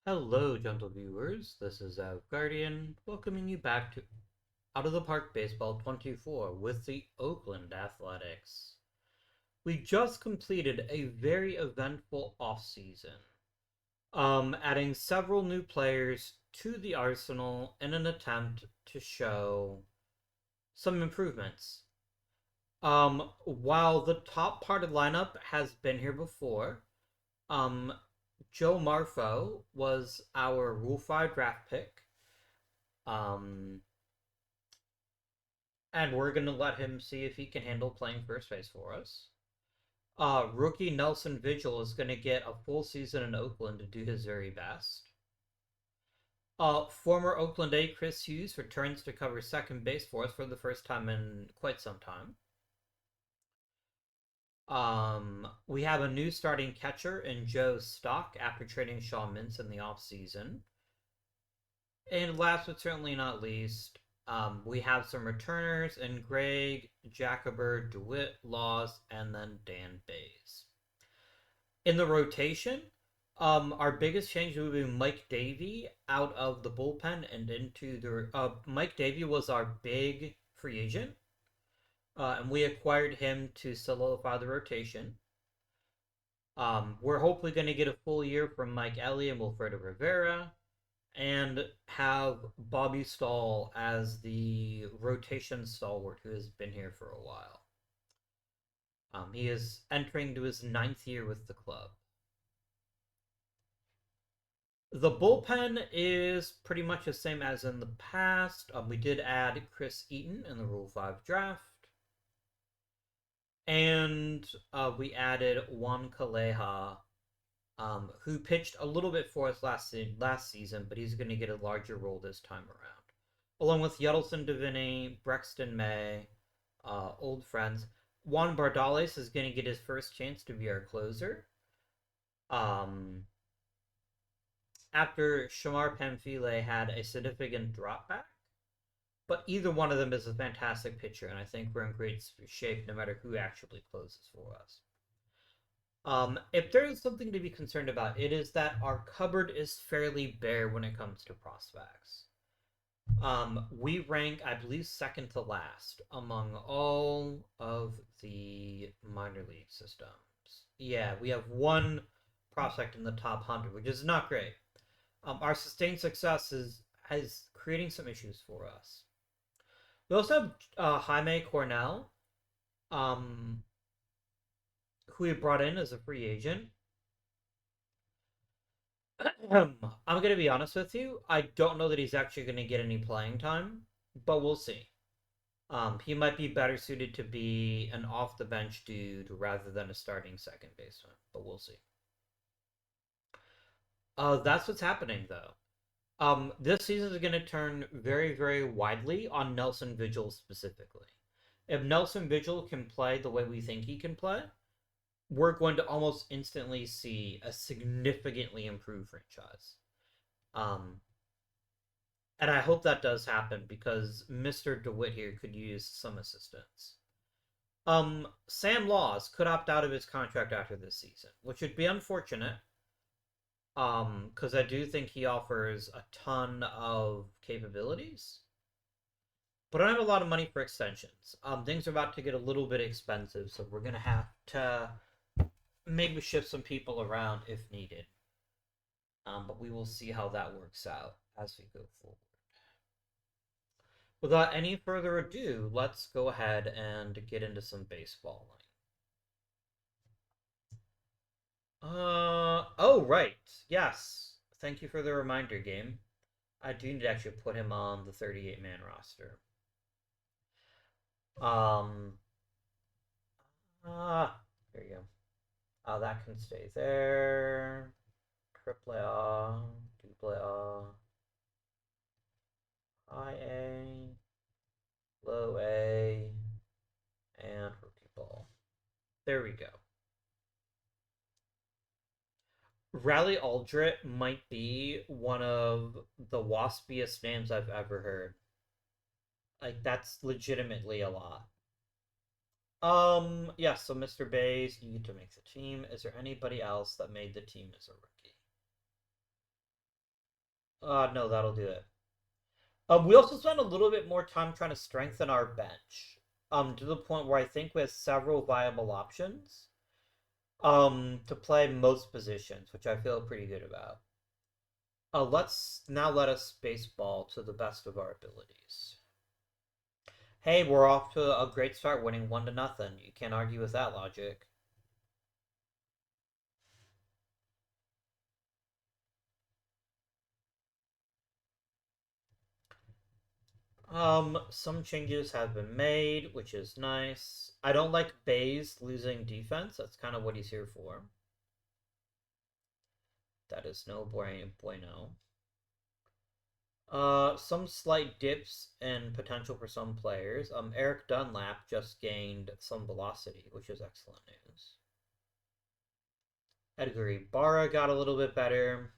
Hello, gentle viewers. This is Guardian, welcoming you back to Out of the Park Baseball 24 with the Oakland Athletics. We just completed a very eventful offseason, adding several new players to the arsenal in an attempt to show some improvements. While the top part of the lineup has been here before, um, Joe Marfo was our Rule 5 draft pick. Um, and we're going to let him see if he can handle playing first base for us. Rookie Nelson Vigil is going to get a full season in Oakland to do his very best. Former Oakland A Chris Hughes returns to cover second base for us for the first time in quite some time. We have a new starting catcher in Joe Stock after trading Shaw Mintz in the offseason. And last but certainly not least, we have some returners in Greg, Jacober, DeWitt, Laws, and then Dan Bays. In the rotation, our biggest change would be Mike Davey out of the bullpen and into the. Mike Davey was our big free agent, and we acquired him to solidify the rotation. We're hopefully going to get a full year from Mike Ellie and Wilfredo Rivera, and have Bobby Stahl as the rotation stalwart who has been here for a while. He is entering to his 9th year with the club. The bullpen is pretty much the same as in the past. We did add Chris Eaton in the Rule 5 draft. And we added Juan Caleja, who pitched a little bit for us last season, but he's going to get a larger role this time around. Along with Yedlson Deviney, Brexton May, old friends. Juan Bardales is going to get his first chance to be our closer. After Shamar Pamphile had a significant drop back, but either one of them is a fantastic pitcher, and I think we're in great shape no matter who actually closes for us. If there is something to be concerned about, it is that our cupboard is fairly bare when it comes to prospects. We rank, I believe, second to last among all of the minor league systems. Yeah, we have one prospect in the top 100, which is not great. Our sustained success is creating some issues for us. We also have Jaime Cornell, um, who we brought in as a free agent. I'm going to be honest with you. I don't know that he's actually going to get any playing time, but we'll see. He might be better suited to be an off the bench dude rather than a starting second baseman, but we'll see. That's what's happening though. This season is going to turn very, very widely on Nelson Vigil specifically. If Nelson Vigil can play the way we think he can play, we're going to almost instantly see a significantly improved franchise. Um, and I hope that does happen because Mr. DeWitt here could use some assistance. Sam Laws could opt out of his contract after this season, which would be unfortunate. Because I do think he offers a ton of capabilities, but I don't have a lot of money for extensions. Things are about to get a little bit expensive, so we're gonna have to maybe shift some people around if needed. But we will see how that works out as we go forward. Without any further ado, let's go ahead and get into some baseballing. Oh, right. Yes. Thank you for the reminder, game. I do need to actually put him on the 38-man roster. Um, there you go. That can stay there. Triple A, double A, high A, low A, and rookie ball. There we go. Raleigh Aldrit might be one of the waspiest names I've ever heard. Like, that's legitimately a lot. Yeah, so Mr. Bays, you get to make the team. Is there anybody else that made the team as a rookie? No, that'll do it. We also spent a little bit more time trying to strengthen our bench. To the point where I think we have several viable options. To play most positions, which I feel pretty good about. Let us baseball to the best of our abilities. Hey, we're off to a great start, winning 1-0. You can't argue with that logic. Some changes have been made, which is nice. I don't like Bays losing defense. That's kind of what he's here for. That is no bueno. Some slight dips in potential for some players. Eric Dunlap just gained some velocity, which is excellent news. Edgar Ibarra got a little bit better.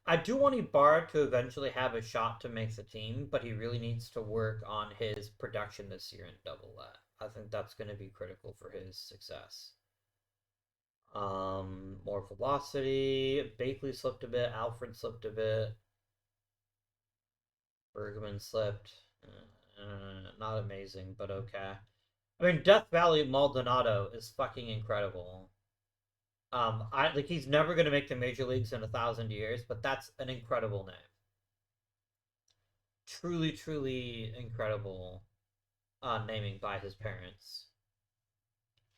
I do want Ibarra to eventually have a shot to make the team, but he really needs to work on his production this year in Double A. I think that's going to be critical for his success. More velocity. Bakley slipped a bit. Alfred slipped a bit. Bergman slipped. Not amazing, but okay. I mean, Death Valley Maldonado is fucking incredible. I like he's never gonna make the major leagues in 1,000 years, but that's an incredible name. Truly, truly incredible naming by his parents.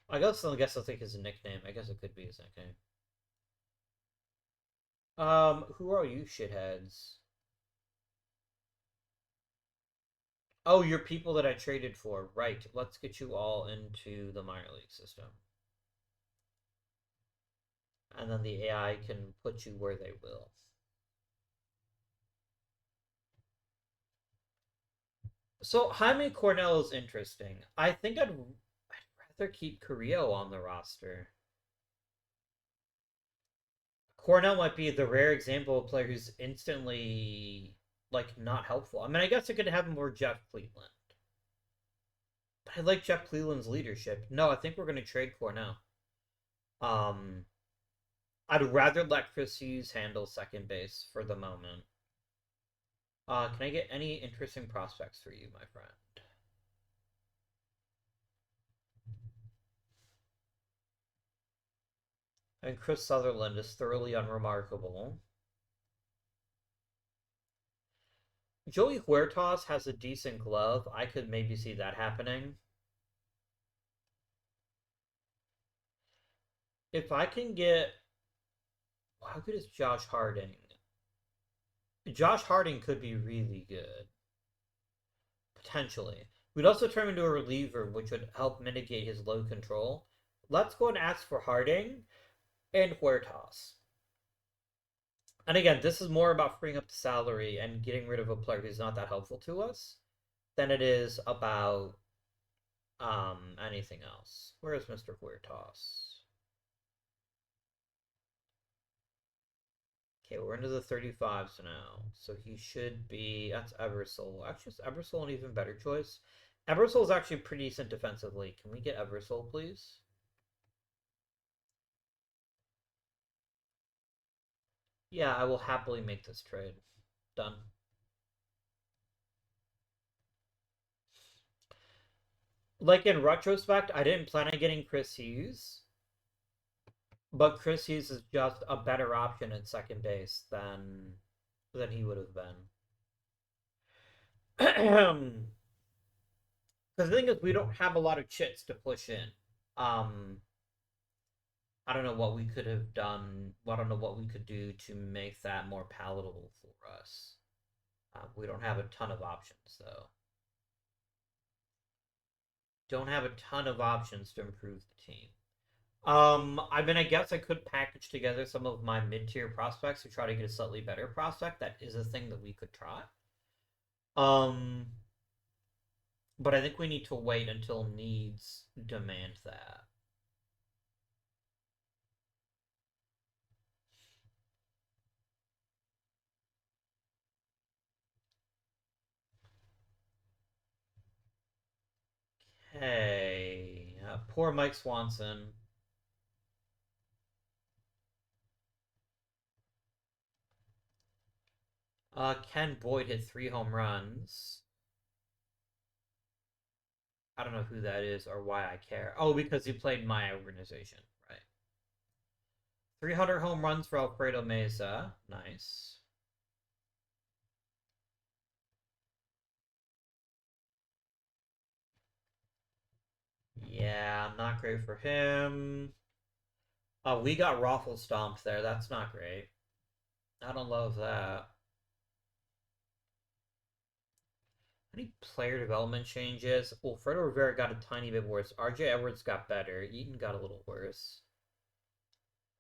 I guess I'll take his nickname. I guess it could be his nickname. Who are you shitheads? Oh, you're people that I traded for. Right. Let's get you all into the minor league system. And then the AI can put you where they will. So Jaime Cornell is interesting. I think I'd rather keep Carrillo on the roster. Cornell might be the rare example of a player who's instantly like not helpful. I mean, I guess I could have more Jeff Cleveland. But I like Jeff Cleveland's leadership. No, I think we're gonna trade Cornell. Um I'd rather let Chris Hughes handle second base for the moment. Can I get any interesting prospects for you, my friend? And Chris Sutherland is thoroughly unremarkable. Joey Huertas has a decent glove. I could maybe see that happening. If I can get... How good is Josh Harding? Josh Harding could be really good. Potentially. We'd also turn him into a reliever, which would help mitigate his low control. Let's go and ask for Harding and Huertas. And again, this is more about freeing up the salary and getting rid of a player who's not that helpful to us than it is about anything else. Where is Mr. Huertas? Okay, we're into the 35s now. So he should be... That's Eversole. Actually, is Eversole an even better choice? Eversole is actually pretty decent defensively. Can we get Eversole, please? Yeah, I will happily make this trade. Done. Like, in retrospect, I didn't plan on getting Chris Hughes, but Chris Hughes is just a better option at second base than he would have been. Because the thing is, we don't have a lot of chits to push in. Um, I don't know what we could have done. I don't know what we could do to make that more palatable for us. We don't have a ton of options, though. Don't have a ton of options to improve the team. I mean, I guess I could package together some of my mid-tier prospects to try to get a slightly better prospect. That is a thing that we could try. Um, but I think we need to wait until needs demand that. Hey, poor Mike Swanson. Ken Boyd hit 3 home runs. I don't know who that is or why I care. Oh, because he played my organization. Right. 300 home runs for Alfredo Meza. Nice. Yeah, not great for him. Oh, we got Raffle stomped there. That's not great. I don't love that. Any player development changes? Well, Fredo Rivera got a tiny bit worse. RJ Edwards got better. Eaton got a little worse.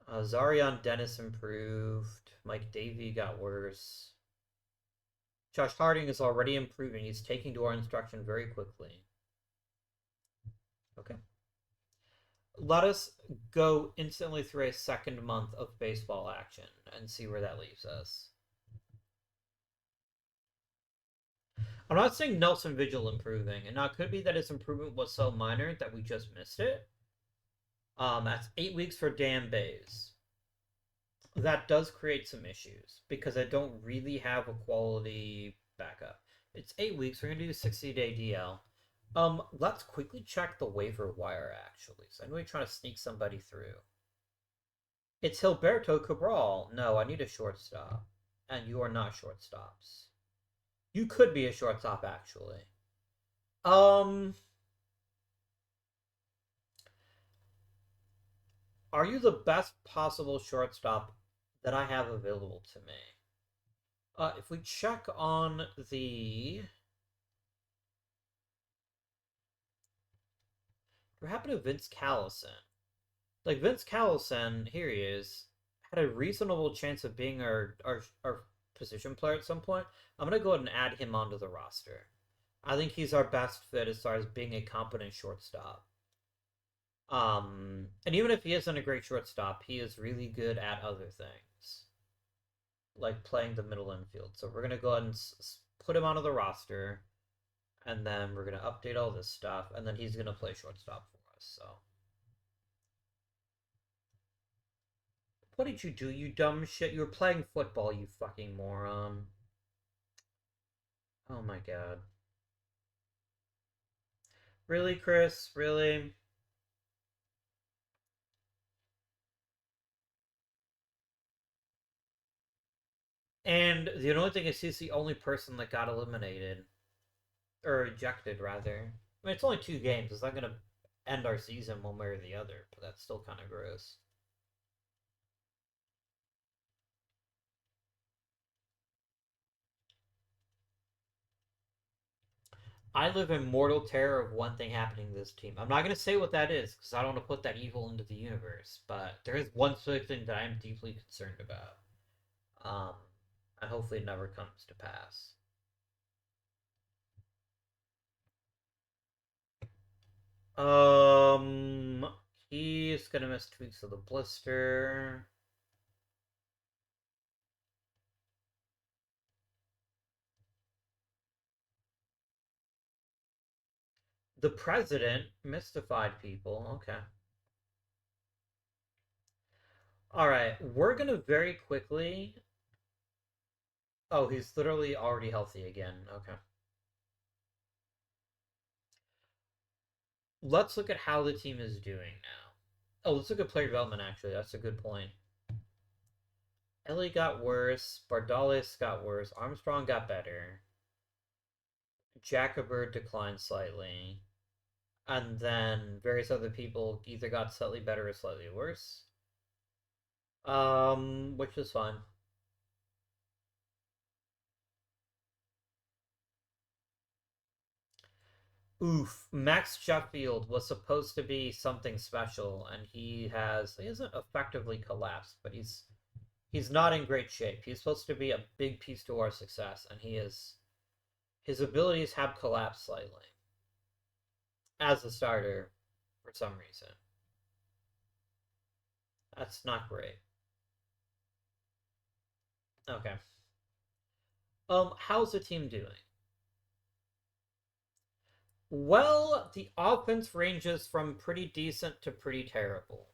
Zarion Dennis improved. Mike Davey got worse. Josh Harding is already improving. He's taking to our instruction very quickly. Okay. Let us go instantly through a second month of baseball action and see where that leaves us. I'm not saying Nelson Vigil improving, and now it could be that his improvement was so minor that we just missed it. That's 8 weeks for Dan Bays. That does create some issues because I don't really have a quality backup. It's 8 weeks. We're gonna do 60-day DL. Let's quickly check the waiver wire actually. So I'm really trying to sneak somebody through. It's Hilberto Cabral. No, I need a shortstop, and you are not shortstops. You could be a shortstop actually. Are you the best possible shortstop that I have available to me? If we check on the... What happened to Vince Callison? Like, Vince Callison, here he is, had a reasonable chance of being our position player at some point. I'm going to go ahead and add him onto the roster. I think he's our best fit as far as being a competent shortstop. And even if he isn't a great shortstop, he is really good at other things, like playing the middle infield. So we're gonna go ahead and put him onto the roster, and then we're gonna update all this stuff, and then he's gonna play shortstop for us. So, what did you do, you dumb shit? You were playing football, you fucking moron. Oh my god. Really, Chris? Really? And the only thing is, he's the only person that got eliminated. Or ejected, rather. I mean, it's only 2 games. It's not going to end our season one way or the other, but that's still kind of gross. I live in mortal terror of one thing happening to this team. I'm not going to say what that is, because I don't want to put that evil into the universe, but there is one specific thing that I am deeply concerned about. Um, and hopefully it never comes to pass. Um, he's gonna miss 2 weeks of the blister. The president mystified people. Okay. All right, we're gonna very quickly. Oh, he's literally already healthy again. Okay. Let's look at how the team is doing now. Oh, let's look at player development, actually. That's a good point. Ellie got worse. Bardalis got worse. Armstrong got better. Jacobert declined slightly. And then various other people either got slightly better or slightly worse. Which is fine. Oof, Max Sheffield was supposed to be something special, and he hasn't effectively collapsed, but he's not in great shape. He's supposed to be a big piece to our success, and his abilities have collapsed slightly as a starter for some reason. That's not great. Okay. How's the team doing? Well, the offense ranges from pretty decent to pretty terrible.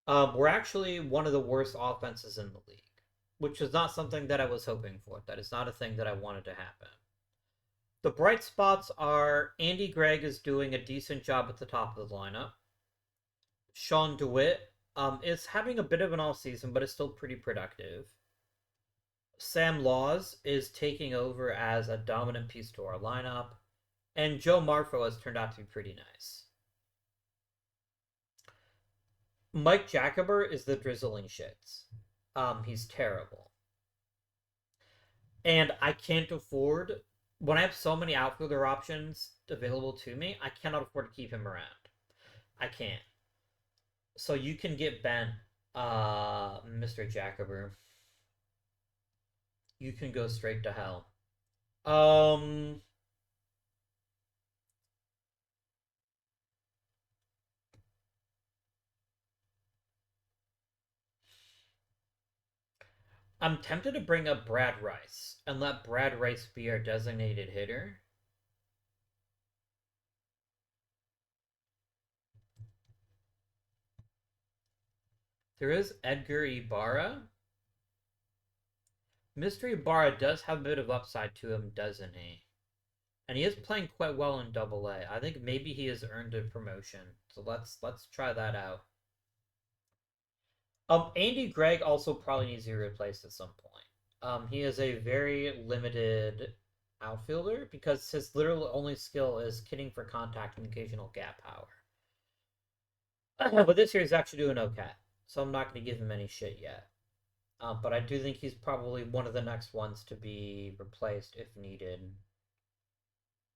We're actually one of the worst offenses in the league. which is not something that I was hoping for. That is not a thing that I wanted to happen. The bright spots are Andy Gregg is doing a decent job at the top of the lineup. Sean DeWitt is having a bit of an off season, but is still pretty productive. Sam Laws is taking over as a dominant piece to our lineup, and Joe Marfo has turned out to be pretty nice. Mike Jacober is the drizzling shits. He's terrible. And I can't afford, when I have so many outfielder options available to me, I cannot afford to keep him around. I can't. So you can get bent, Mr. Jacober. You can go straight to hell. Um, I'm tempted to bring up Brad Rice and let Brad Rice be our designated hitter. There is Edgar Ibarra. Mr. Ibarra does have a bit of upside to him, doesn't he? And he is playing quite well in Double A. I think maybe he has earned a promotion. So let's try that out. Andy Gregg also probably needs to be replaced at some point. He is a very limited outfielder because his literal only skill is hitting for contact and occasional gap power. But this year he's actually doing okay, so I'm not going to give him any shit yet. But I do think he's probably one of the next ones to be replaced if needed.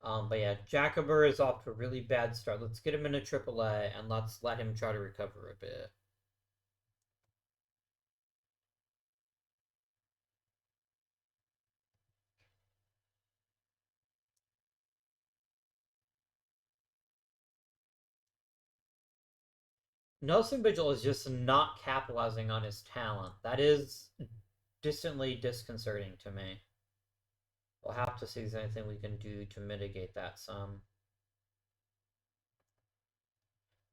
But yeah, Jacober is off to a really bad start. Let's get him into AAA and let's let him try to recover a bit. Nelson Vigil is just not capitalizing on his talent. That is distantly disconcerting to me. We'll have to see if there's anything we can do to mitigate that some.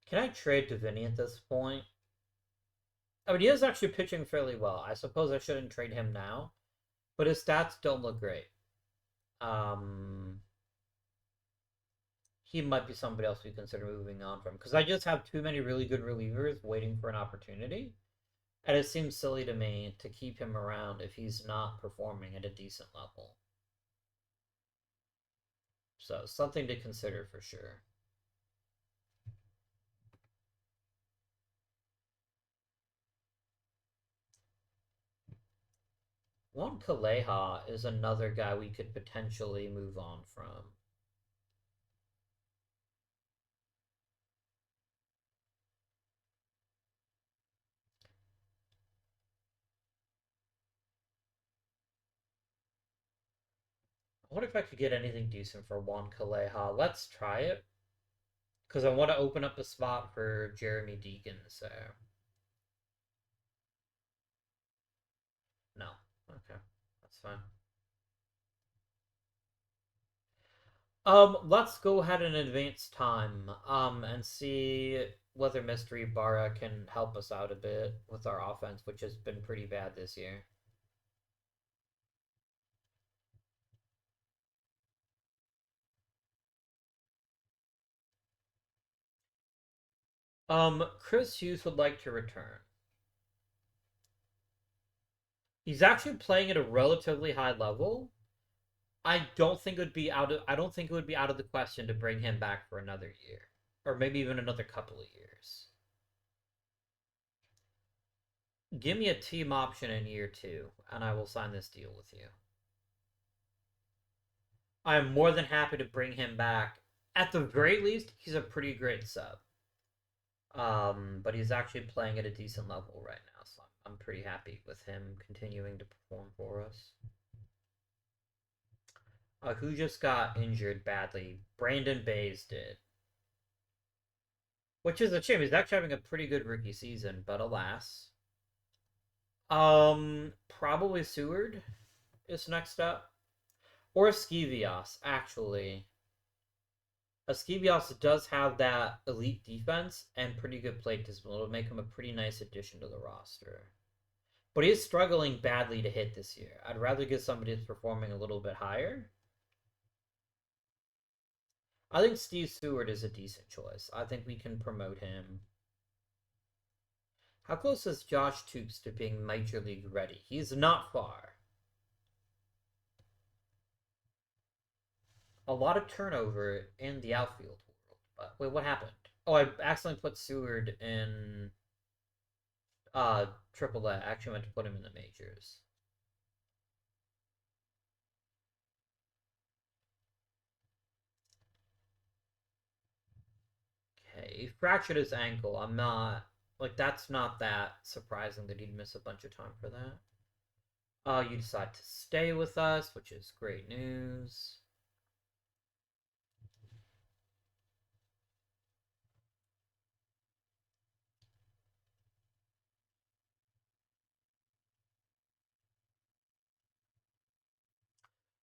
Can I trade to Vinny at this point? I mean, he is actually pitching fairly well. I suppose I shouldn't trade him now, but his stats don't look great. Um, he might be somebody else we consider moving on from because I just have too many really good relievers waiting for an opportunity, and it seems silly to me to keep him around if he's not performing at a decent level. So something to consider for sure. Juan Caleja is another guy we could potentially move on from. I wonder if I could get anything decent for Juan Caleja. Let's try it. Because I want to open up a spot for Jeremy Deacon, so. No. Okay. That's fine. Let's go ahead and advance time, and see whether Mystery Barra can help us out a bit with our offense, which has been pretty bad this year. Chris Hughes would like to return. He's actually playing at a relatively high level. I don't think it would be out of the question to bring him back for another year. Or maybe even another couple of years. Give me a team option in year 2, and I will sign this deal with you. I am more than happy to bring him back. At the very least, he's a pretty great sub. But he's actually playing at a decent level right now, so I'm pretty happy with him continuing to perform for us. Who just got injured badly? Brandon Bays did. Which is a shame. He's actually having a pretty good rookie season, but alas. Probably Seward is next up. Or Skivios, actually. Skivios does have that elite defense and pretty good plate discipline. It'll make him a pretty nice addition to the roster. But he is struggling badly to hit this year. I'd rather get somebody that's performing a little bit higher. I think Steve Stewart is a decent choice. I think we can promote him. How close is Josh Toops to being Major League ready? He's not far. A lot of turnover in the outfield world. But wait, what happened? Oh, I accidentally put Seward in Triple A. I actually meant to put him in the majors. Okay, he fractured his ankle. I'm not like that's not that surprising that he'd miss a bunch of time for that. You decide to stay with us, which is great news.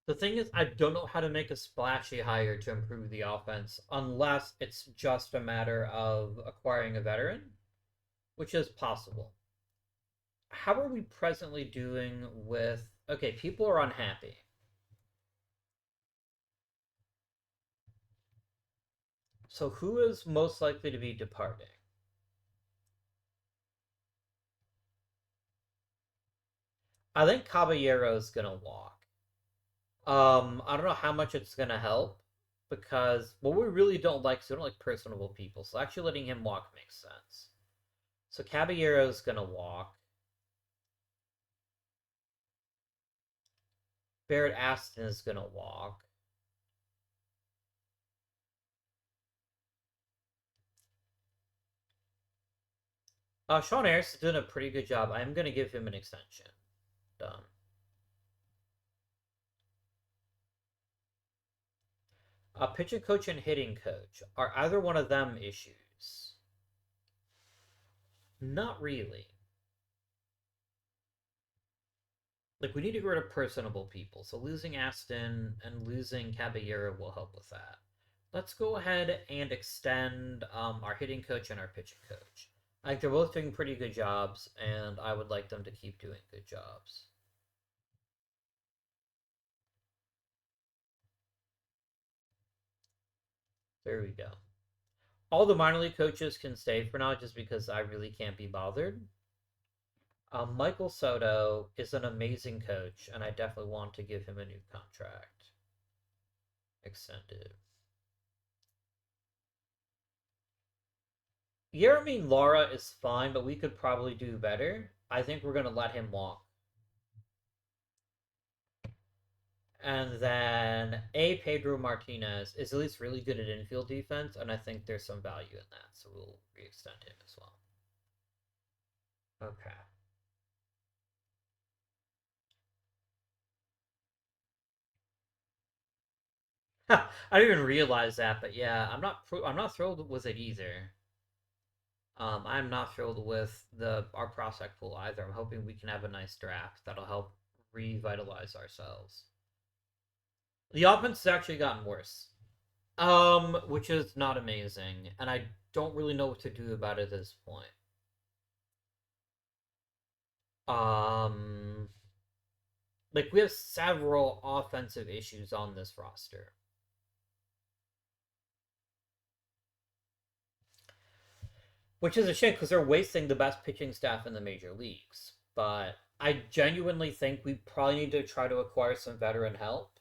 The thing is, I don't know how to make a splashy hire to improve the offense unless it's just a matter of acquiring a veteran, which is possible. How are we presently doing with. Okay, people are unhappy. So, who is most likely to be departing? I think Caballero is going to walk. I don't know how much it's gonna help because what we really don't like is we don't like personable people. So actually letting him walk makes sense. So Caballero's gonna walk. Barrett Aston is gonna walk. Sean Harris is doing a pretty good job. I'm gonna give him an extension. Done. Pitching coach and hitting coach. Are either one of them issues? Not really. Like we need to get rid of personable people. So losing Aston and losing Caballero will help with that. Let's go ahead and extend our hitting coach and our pitching coach. I think they're both doing pretty good jobs, and I would like them to keep doing good jobs. There we go. All the minor league coaches can stay for now just because I really can't be bothered. Michael Soto is an amazing coach, and I definitely want to give him a new contract extended. Yeremy Lara is fine, but we could probably do better. I think we're going to let him walk. And then Pedro Martinez is at least really good at infield defense, and I think there's some value in that, so we'll re-extend him as well. Okay. I didn't even realize that, but yeah, I'm not thrilled with it either. I'm not thrilled with the our prospect pool either. I'm hoping we can have a nice draft that'll help revitalize ourselves. The offense has actually gotten worse, which is not amazing, and I don't really know what to do about it at this point. Um, like we have several offensive issues on this roster. Which is a shame because they're wasting the best pitching staff in the major leagues. But I genuinely think we probably need to try to acquire some veteran help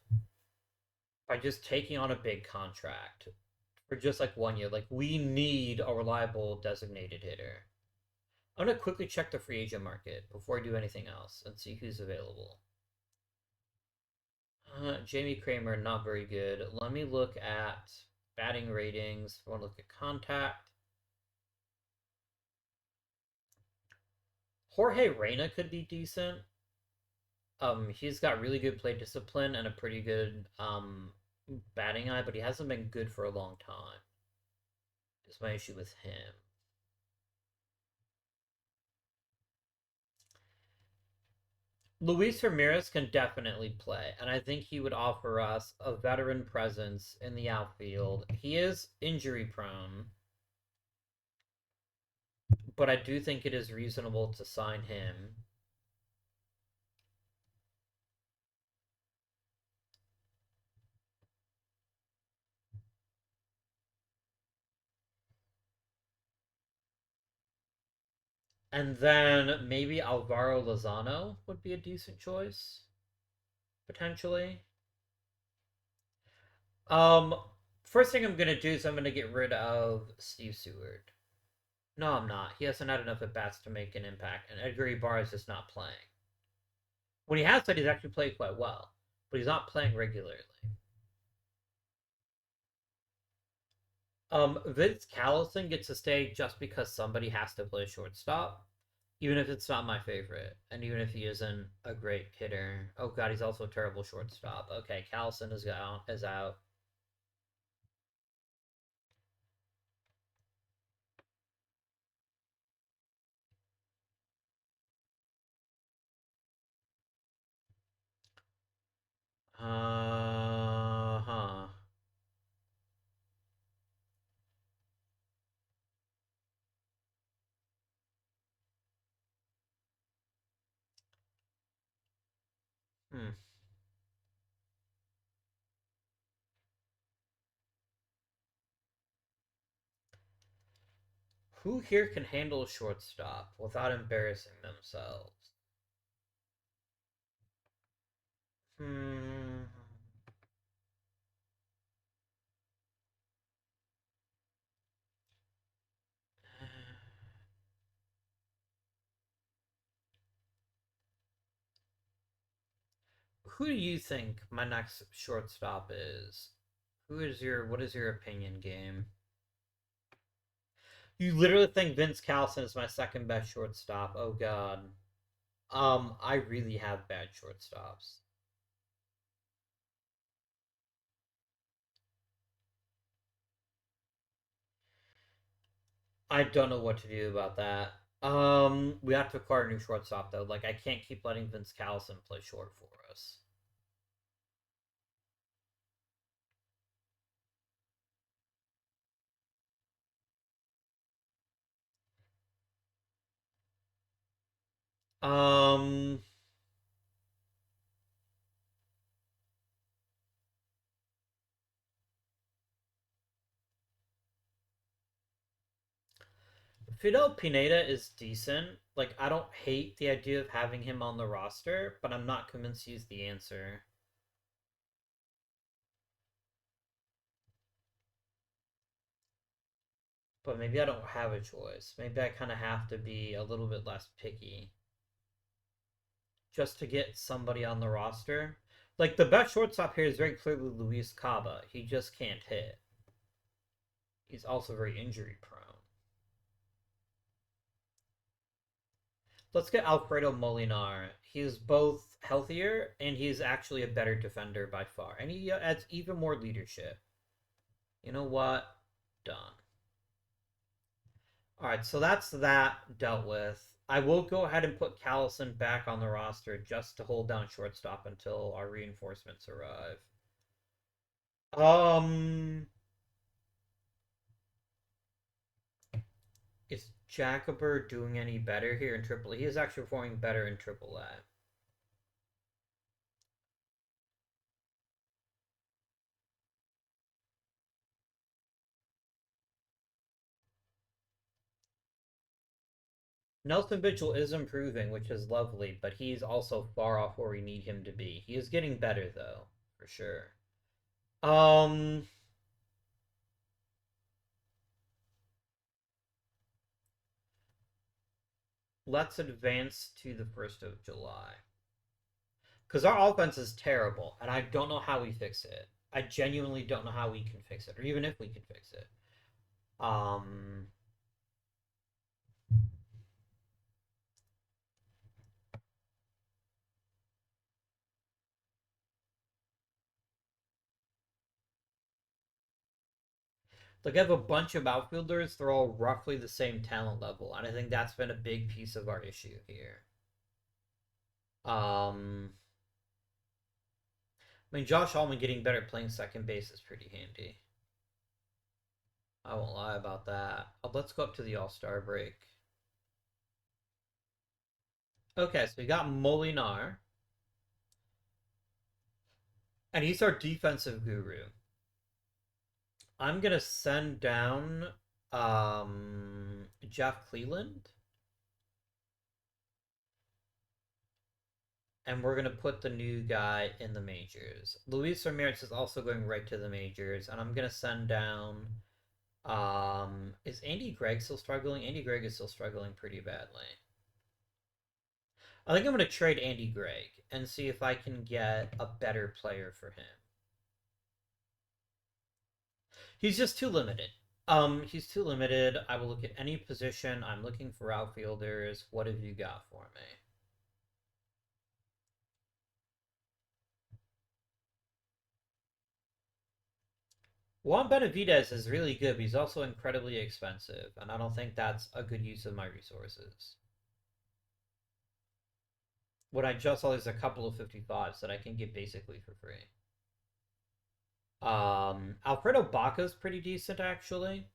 by just taking on a big contract for just like 1 year. Like we need a reliable designated hitter. I'm gonna quickly check the free agent market before I do anything else and see who's available. Jamie Kramer, not very good. Let me look at batting ratings. I want to look at contact. Jorge Reyna could be decent. He's got really good play discipline and a pretty good batting eye, but he hasn't been good for a long time. Is my issue with him. Luis Ramirez can definitely play, and I think he would offer us a veteran presence in the outfield. He is injury prone, but I do think it is reasonable to sign him. And then maybe Alvaro Lozano would be a decent choice, potentially. Um, First thing I'm gonna do is I'm gonna get rid of Steve Seward. No, I'm not. He hasn't had enough at bats to make an impact, and Edgar Ibarra is just not playing. When he has played, he's actually played quite well, but he's not playing regularly. Vince Callison gets to stay just because somebody has to play shortstop, even if it's not my favorite, and even if he isn't a great hitter. Oh god, he's also a terrible shortstop. Okay, Callison is out. Is out. Huh. Hmm. Who here can handle a shortstop without embarrassing themselves? Hmm. Who do you think my next shortstop is? Who is your? What is your opinion, game? You literally think Vince Carlson is my second best shortstop? Oh god. I really have bad shortstops. I don't know what to do about that. We have to acquire a new shortstop though. Like I can't keep letting Vince Carlson play short for us. Um, Fidel Pineda is decent. Like I don't hate the idea of having him on the roster, but I'm not convinced he's the answer. But maybe I don't have a choice. Maybe I kind of have to be a little bit less picky just to get somebody on the roster. Like the best shortstop here is very clearly Luis Caba. He just can't hit. He's also very injury prone. Let's get Alfredo Molinar. He's both healthier and he's actually a better defender by far. And he adds even more leadership. You know what? Done. All right, so that's that dealt with. I will go ahead and put Callison back on the roster just to hold down shortstop until our reinforcements arrive. Um, is Jacober doing any better here in Triple A? He is actually performing better in Triple A. Nelson Mitchell is improving, which is lovely, but he's also far off where we need him to be. He is getting better though, for sure. Um, let's advance to the 1st of July. Because our offense is terrible, and I don't know how we fix it. I genuinely don't know how we can fix it, or even if we can fix it. Um, like I have a bunch of outfielders; they're all roughly the same talent level, and I think that's been a big piece of our issue here. I mean, Josh Allman getting better at playing second base is pretty handy. I won't lie about that. Let's go up to the All Star break. Okay, so we got Molinar, and he's our defensive guru. I'm gonna send down Jeff Cleveland. and we're gonna put the new guy in the majors. Luis Ramirez is also going right to the majors, and I'm gonna send down. Is Andy Gregg still struggling? Andy Gregg is still struggling pretty badly. I think I'm gonna trade Andy Gregg and see if I can get a better player for him. He's just too limited. He's too limited. I will look at any position. I'm looking for outfielders. What have you got for me? Juan Benavidez is really good, but he's also incredibly expensive, and I don't think that's a good use of my resources. When I just saw there's a couple of 55s that I can get basically for free. Alfredo Baca's pretty decent, actually.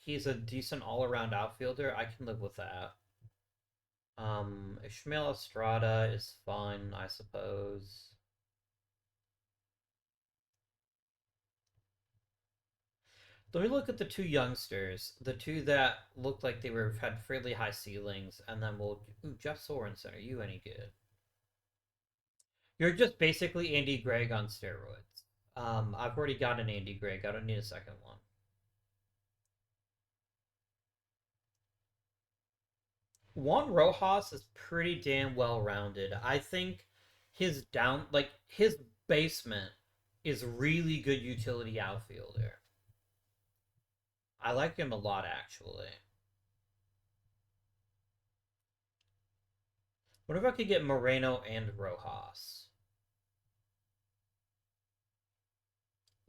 He's a decent all-around outfielder. I can live with that. Ishmael Estrada is fun, I suppose. Let me look at the two youngsters, the two that looked like they were had fairly high ceilings, and then we'll. Ooh, Jeff Sorensen, are you any good? You're just basically Andy Gregg on steroids. I've already got an Andy Gregg. I don't need a second one. Juan Rojas is pretty damn well rounded. I think his basement is really good utility outfielder. I like him a lot actually. What if I could get Moreno and Rojas?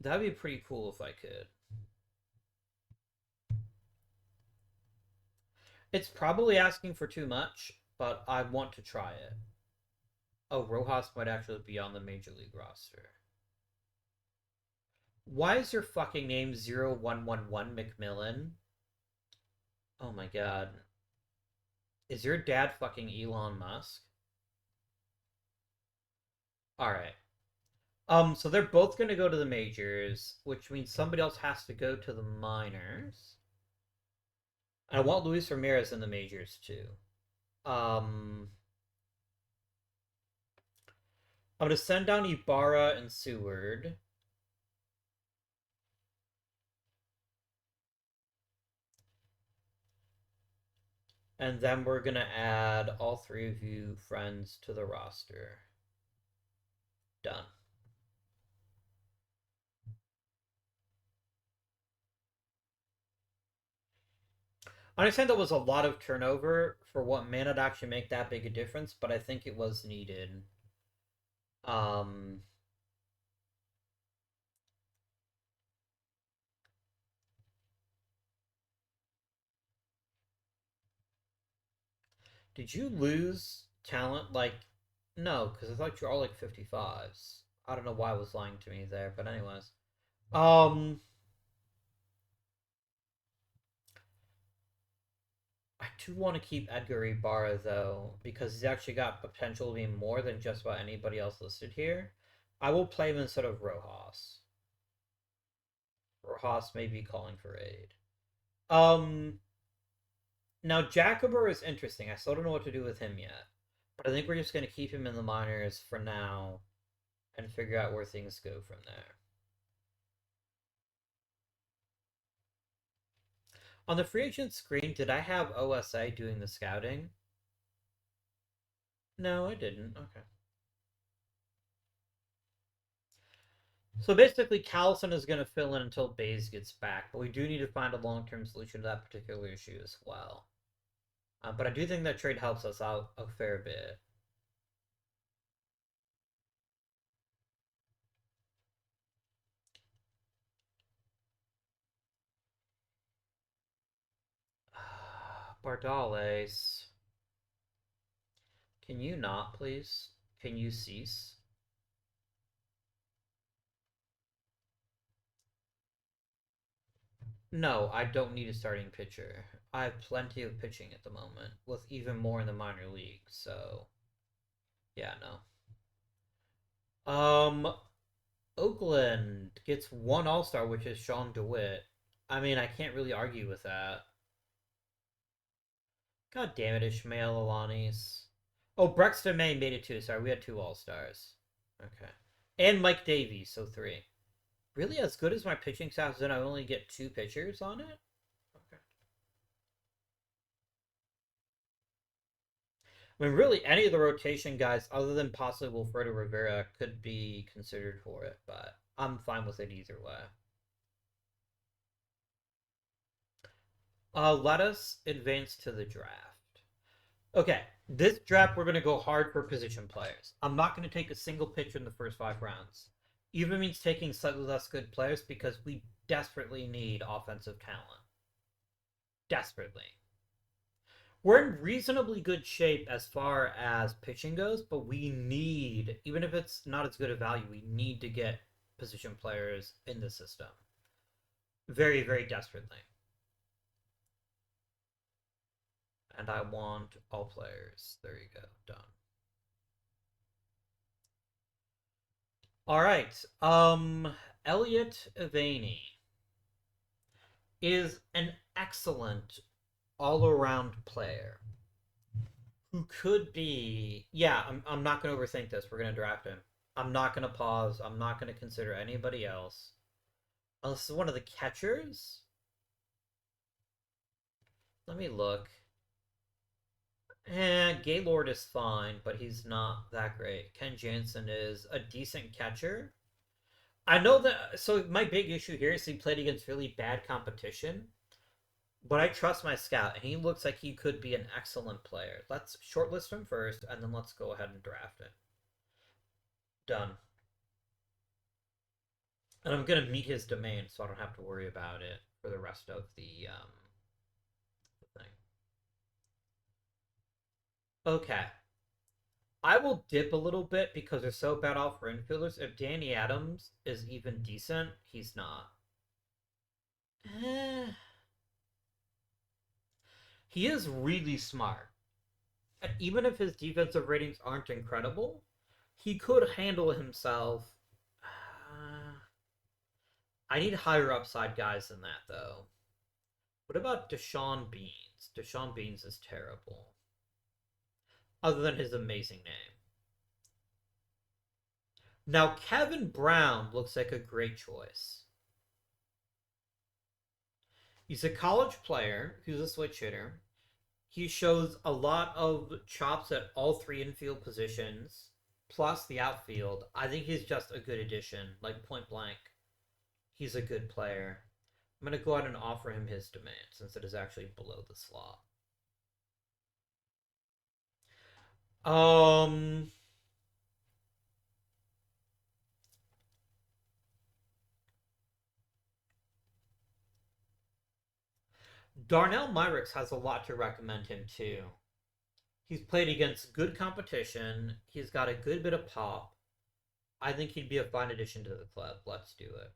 That'd be pretty cool if I could. It's probably asking for too much, but I want to try it. Oh, Rojas might actually be on the Major League roster. Why is your fucking name 0111 McMillan? Oh my god. Is your dad fucking Elon Musk? Alright. So they're both gonna go to the majors, which means somebody else has to go to the minors. I want Luis Ramirez in the majors too. I'm gonna send down Ibarra and Seward. And then we're gonna add all three of you friends to the roster. Done. I understand that was a lot of turnover for what may not actually make that big a difference, but I think it was needed. Um, did you lose talent? Like, no, because I thought you were all like 55s. I don't know why I was lying to me there, but anyways. Um, I do want to keep Edgar Ibarra though, because he's actually got potential to be more than just about anybody else listed here. I will play him instead of Rojas. Rojas may be calling for aid. Um, Now Jacober is interesting. I still don't know what to do with him yet, but I think we're just going to keep him in the minors for now and figure out where things go from there. On the free agent screen, did I have OSA doing the scouting? No, I didn't. Okay. So basically, Callison is going to fill in until Bays gets back, but we do need to find a long-term solution to that particular issue as well. But I do think that trade helps us out a fair bit. Bardales. Can you not, please? Can you cease? No, I don't need a starting pitcher. I have plenty of pitching at the moment, with even more in the minor league, so yeah, no. Oakland gets one All-Star, which is Sean DeWitt. I mean, I can't really argue with that. God damn it, Ishmael Alanis. Oh, Brexton May made it too. Sorry, we had two All Stars. Okay, and Mike Davies, so three. Really, as good as my pitching staff is, then I only get two pitchers on it. Okay. I mean, really, any of the rotation guys, other than possibly Wilfredo Rivera, could be considered for it, but I'm fine with it either way. Let us advance to the draft. Okay, this draft we're going to go hard for position players. I'm not going to take a single pitcher in the first 5 rounds. Even means taking slightly less good players because we desperately need offensive talent. Desperately. We're in reasonably good shape as far as pitching goes, but we need, even if it's not as good a value, we need to get position players in the system. Very, very desperately. And I want all players. There you go. Done. All right. Elliot Avaney is an excellent all-around player who could be. Yeah, I'm not going to overthink this. We're going to draft him. I'm not going to pause. I'm not going to consider anybody else. Unless it's one of the catchers. Let me look. Gaylord is fine, but he's not that great. Ken Jansen is a decent catcher. I know that. So my big issue here is he played against really bad competition, but I trust my scout, and he looks like he could be an excellent player. Let's shortlist him first, and then let's go ahead and draft him. Done. And I'm gonna meet his domain, so I don't have to worry about it for the rest of the thing. Okay. I will dip a little bit because they're so bad off for infielders. If Danny Adams is even decent, he's not. Eh, he is really smart. And even if his defensive ratings aren't incredible, he could handle himself. I need higher upside guys than that, though. What about Deshaun Beans? Deshaun Beans is terrible, other than his amazing name. Now, Kevin Brown looks like a great choice. He's a college player who's a switch hitter. He shows a lot of chops at all three infield positions, plus the outfield. I think he's just a good addition, like point blank. He's a good player. I'm going to go ahead and offer him his demand since it is actually below the slot. Um, Darnell Myrick has a lot to recommend him too. He's played against good competition. He's got a good bit of pop. I think he'd be a fine addition to the club. Let's do it.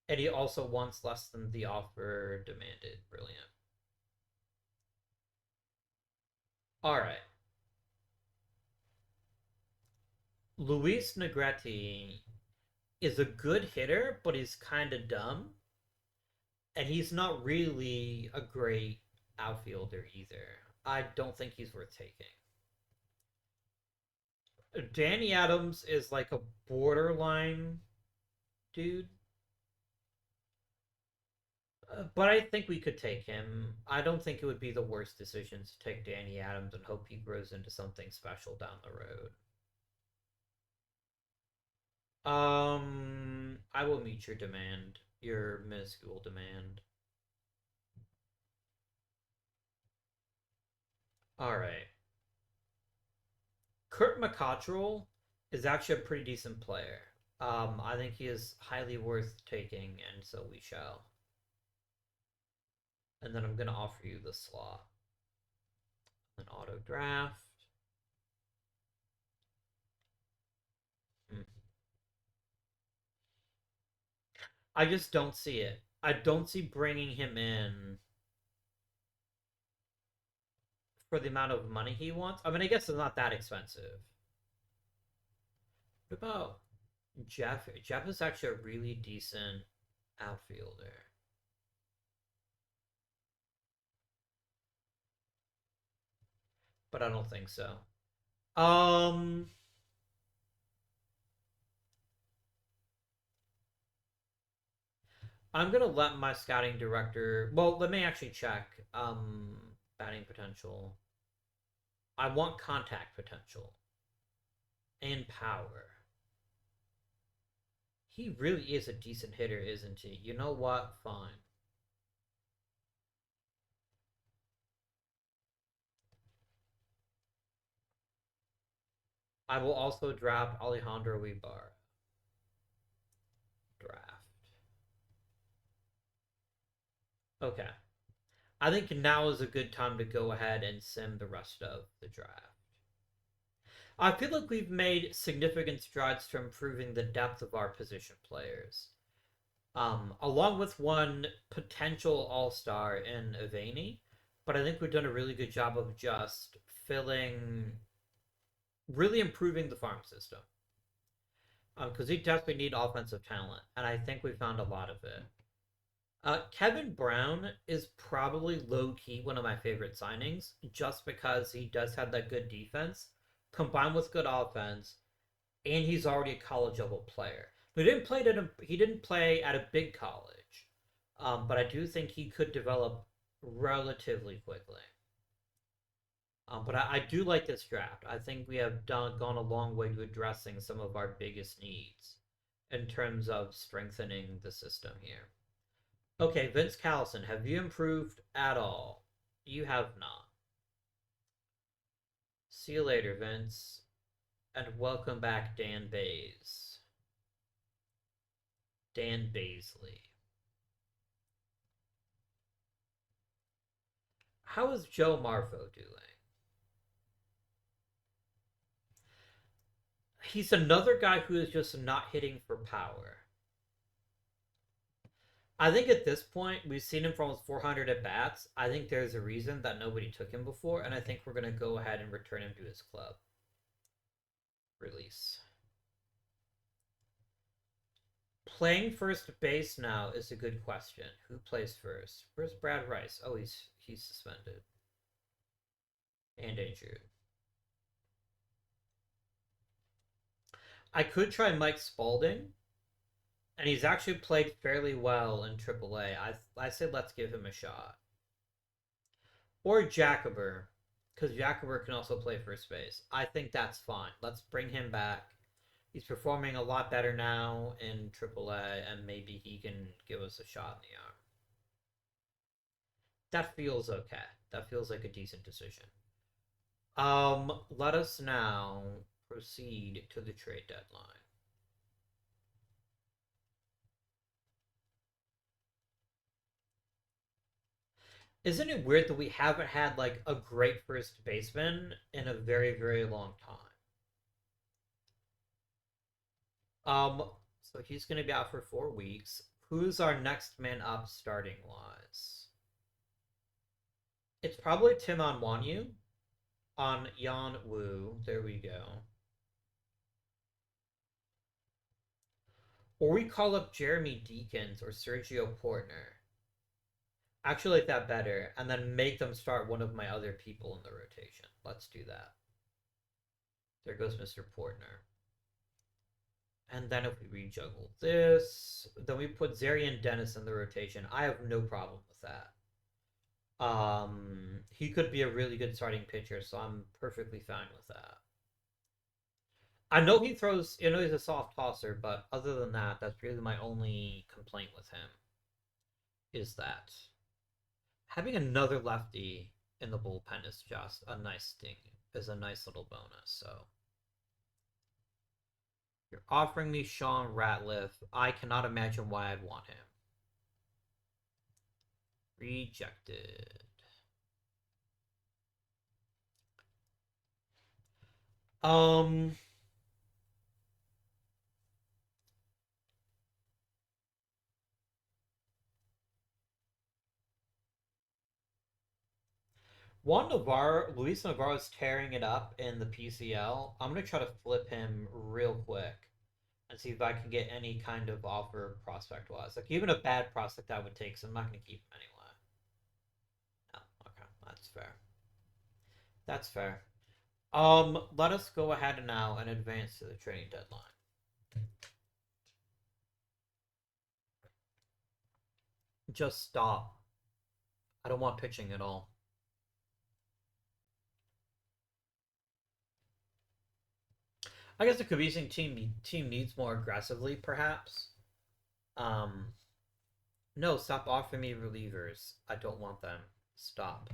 And he also wants less than the offer demanded. Brilliant. All right. Luis Negretti is a good hitter, but he's kind of dumb. And he's not really a great outfielder either. I don't think he's worth taking. Danny Adams is like a borderline dude. But I think we could take him. I don't think it would be the worst decision to take Danny Adams and hope he grows into something special down the road. I will meet your demand, your minuscule demand. All right. Kurt McCottrell is actually a pretty decent player. I think he is highly worth taking, and so we shall. And then I'm going to offer you the slot. An auto draft. Hmm. I just don't see it. I don't see bringing him in for the amount of money he wants. I mean, I guess it's not that expensive. What about Jeff? Jeff is actually a really decent outfielder. but I don't think so. Um, I'm gonna let my scouting director. Well, let me actually check. Batting potential. I want contact potential and power. He really is a decent hitter, isn't he? You know what? Fine. I will also draft Alejandro Ibarra. Draft. Okay. I think now is a good time to go ahead and sim the rest of the draft. I feel like we've made significant strides to improving the depth of our position players. Along with one potential all-star in Avani, but I think we've done a really good job of just filling, really improving the farm system. Because we definitely need offensive talent, and I think we found a lot of it. Kevin Brown is probably low key one of my favorite signings, just because he does have that good defense combined with good offense, and he's already a college level player. He didn't play at a big college, but I do think he could develop relatively quickly. But I do like this draft. I think we have gone a long way to addressing some of our biggest needs in terms of strengthening the system here. Okay, Vince Callison, have you improved at all? You have not. See you later, Vince, and welcome back, Dan Bays. Dan Baisley. How is Joe Marfo doing? He's another guy who is just not hitting for power. I think at this point, we've seen him for almost 400 at bats. I think there's a reason that nobody took him before, and I think we're going to go ahead and return him to his club. Release. Playing first base now is a good question. Who plays first? Where's Brad Rice? Oh, he's suspended and injured. I could try Mike Spalding, and he's actually played fairly well in AAA. I said let's give him a shot. Or Jacober, because Jacober can also play first base. I think that's fine. Let's bring him back. He's performing a lot better now in AAA, and maybe he can give us a shot in the arm. That feels okay. That feels like a decent decision. Let us now proceed to the trade deadline. Isn't it weird that we haven't had like a great first baseman in a very, very long time? So he's gonna be out for 4 weeks. Who's our next man up starting wise? It's probably Tim Onwanyu on Yan Wu. There we go. Or we call up Jeremy Deacons or Sergio Portner. Actually, like that better, and then make them start one of my other people in the rotation. Let's do that. There goes Mr. Portner. And then if we rejuggle this, then we put Zarian Dennis in the rotation. I have no problem with that. He could be a really good starting pitcher, so I'm perfectly fine with that. I know he throws, he's a soft tosser, but other than that, that's really my only complaint with him. Is that having another lefty in the bullpen is just a nice thing, is a nice little bonus. So you're offering me Sean Ratliff. I cannot imagine why I'd want him. Rejected. Um, Luis Navarro is tearing it up in the PCL. I'm gonna try to flip him real quick and see if I can get any kind of offer prospect wise. Like even a bad prospect I would take, so I'm not gonna keep him anyway. No, okay, that's fair. That's fair. Let us go ahead now and advance to the trading deadline. Just stop. I don't want pitching at all. I guess the Kabising team needs more aggressively, perhaps. Um, no, stop offering me relievers. I don't want them. Stop.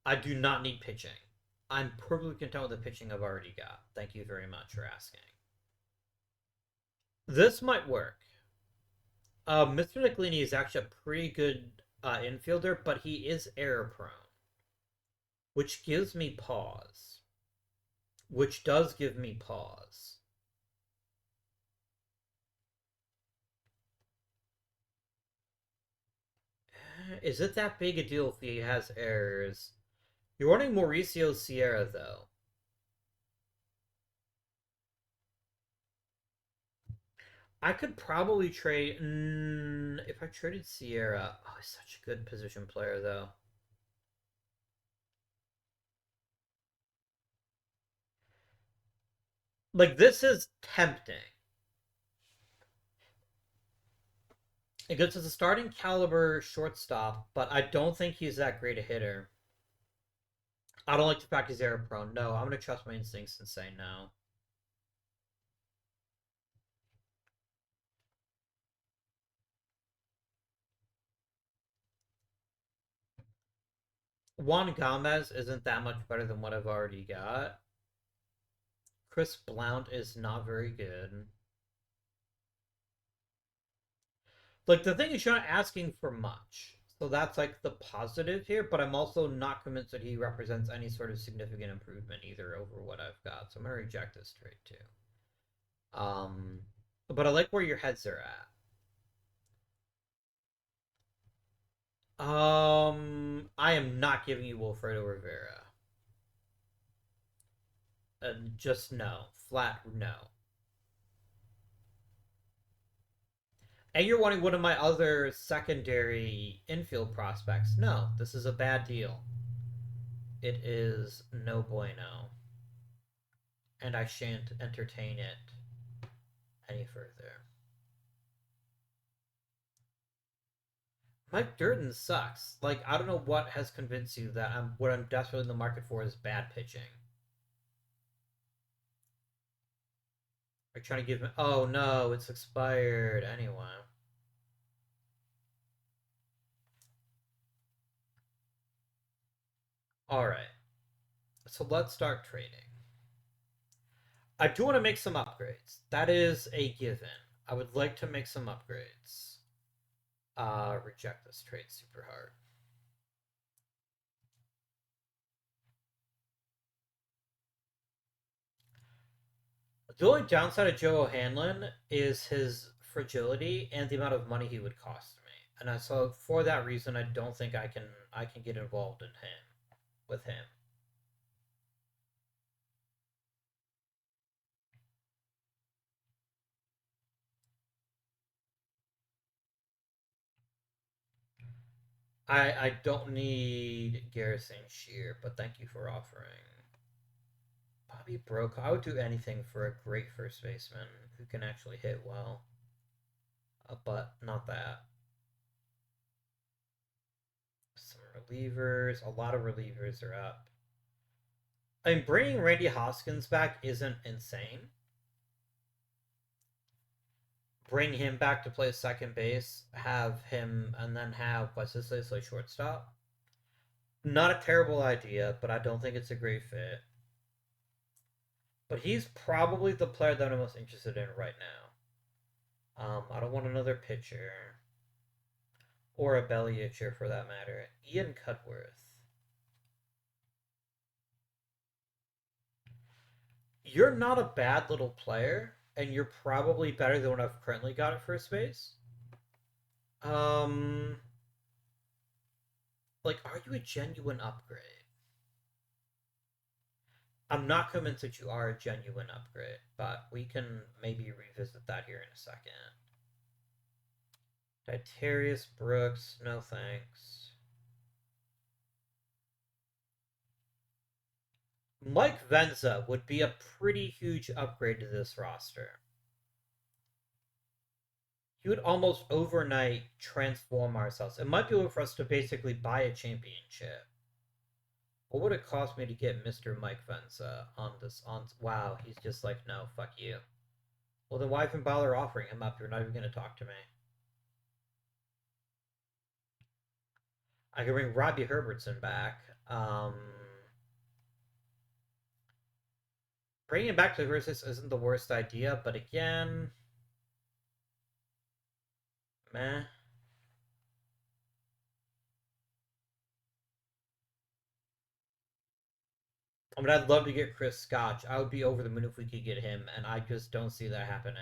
I do not need pitching. I'm perfectly content with the pitching I've already got. Thank you very much for asking. This might work. Mr. Nicklini is actually a pretty good infielder, but he is error prone, which gives me pause. Which does give me pause. Is it that big a deal if he has errors? You're running Mauricio Sierra, though. I could probably trade. If I traded Sierra. Oh, he's such a good position player, though. Like, this is tempting. Because it's a starting caliber shortstop, but I don't think he's that great a hitter. I don't like the fact he's error prone. No, I'm going to trust my instincts and say no. Juan Gomez isn't that much better than what I've already got. Chris Blount is not very good. Like, the thing is, you're not asking for much. So that's like the positive here, but I'm also not convinced that he represents any sort of significant improvement either over what I've got. So I'm gonna reject this trade too. But I like where your heads are at. I am not giving you Wilfredo Rivera. Just no, flat no. And you're wanting one of my other secondary infield prospects. No, this is a bad deal. It is no bueno. And I shan't entertain it any further. Mike Durden sucks. Like, I don't know what has convinced you that what I'm desperately in the market for is bad pitching. Are you trying to give me? Oh no, it's expired anyway. All right, so let's start trading. I do want to make some upgrades. That is a given. I would like to make some upgrades. Reject this trade super hard. The only downside of Joe O'Hanlon is his fragility and the amount of money he would cost me. And so for that reason, I don't think I can get involved in him with him. I don't need Garrison Shear, but thank you for offering. Bobby Broke. I would do anything for a great first baseman who can actually hit well. But not that. Some relievers. A lot of relievers are up. I mean, bringing Randy Hoskins back isn't insane. Bring him back to play second base, have him, and then have Wesley play shortstop. Not a terrible idea, but I don't think it's a great fit. But he's probably the player that I'm most interested in right now. I don't want another pitcher. Or a belly itcher for that matter. Ian Cudworth. You're not a bad little player, and you're probably better than what I've currently got at first base. Um, like, are you a genuine upgrade? I'm not convinced that you are a genuine upgrade, but we can maybe revisit that here in a second. Titarius Brooks, no thanks. Mike Venza would be a pretty huge upgrade to this roster. He would almost overnight transform ourselves. It might be able for us to basically buy a championship. What would it cost me to get Mr. Mike Venza on this? On wow, he's just like, no, fuck you. Well, then why even bother offering him up? You're not even going to talk to me. I could bring Robbie Herbertson back. Bringing him back to the Grizzlies isn't the worst idea, but again, meh. I mean, I'd love to get Chris Scotch. I would be over the moon if we could get him, and I just don't see that happening.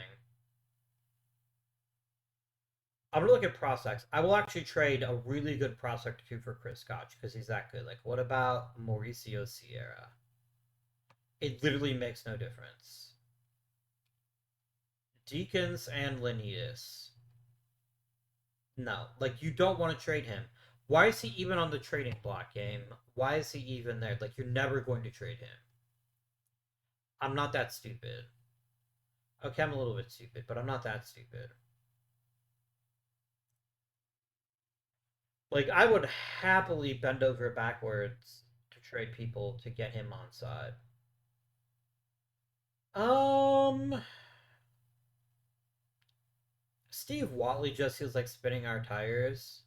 I'm gonna look at prospects. I will actually trade a really good prospect or two for Chris Scotch because he's that good. Like, what about Mauricio Sierra? It literally makes no difference. Deacons and Linnaeus. No, like you don't want to trade him. Why is he even on the trading block game? Why is he even there? Like you're never going to trade him. I'm not that stupid. Okay, I'm a little bit stupid, but I'm not that stupid. Like I would happily bend over backwards to trade people to get him on side. Um, Steve Watley just feels like spinning our tires.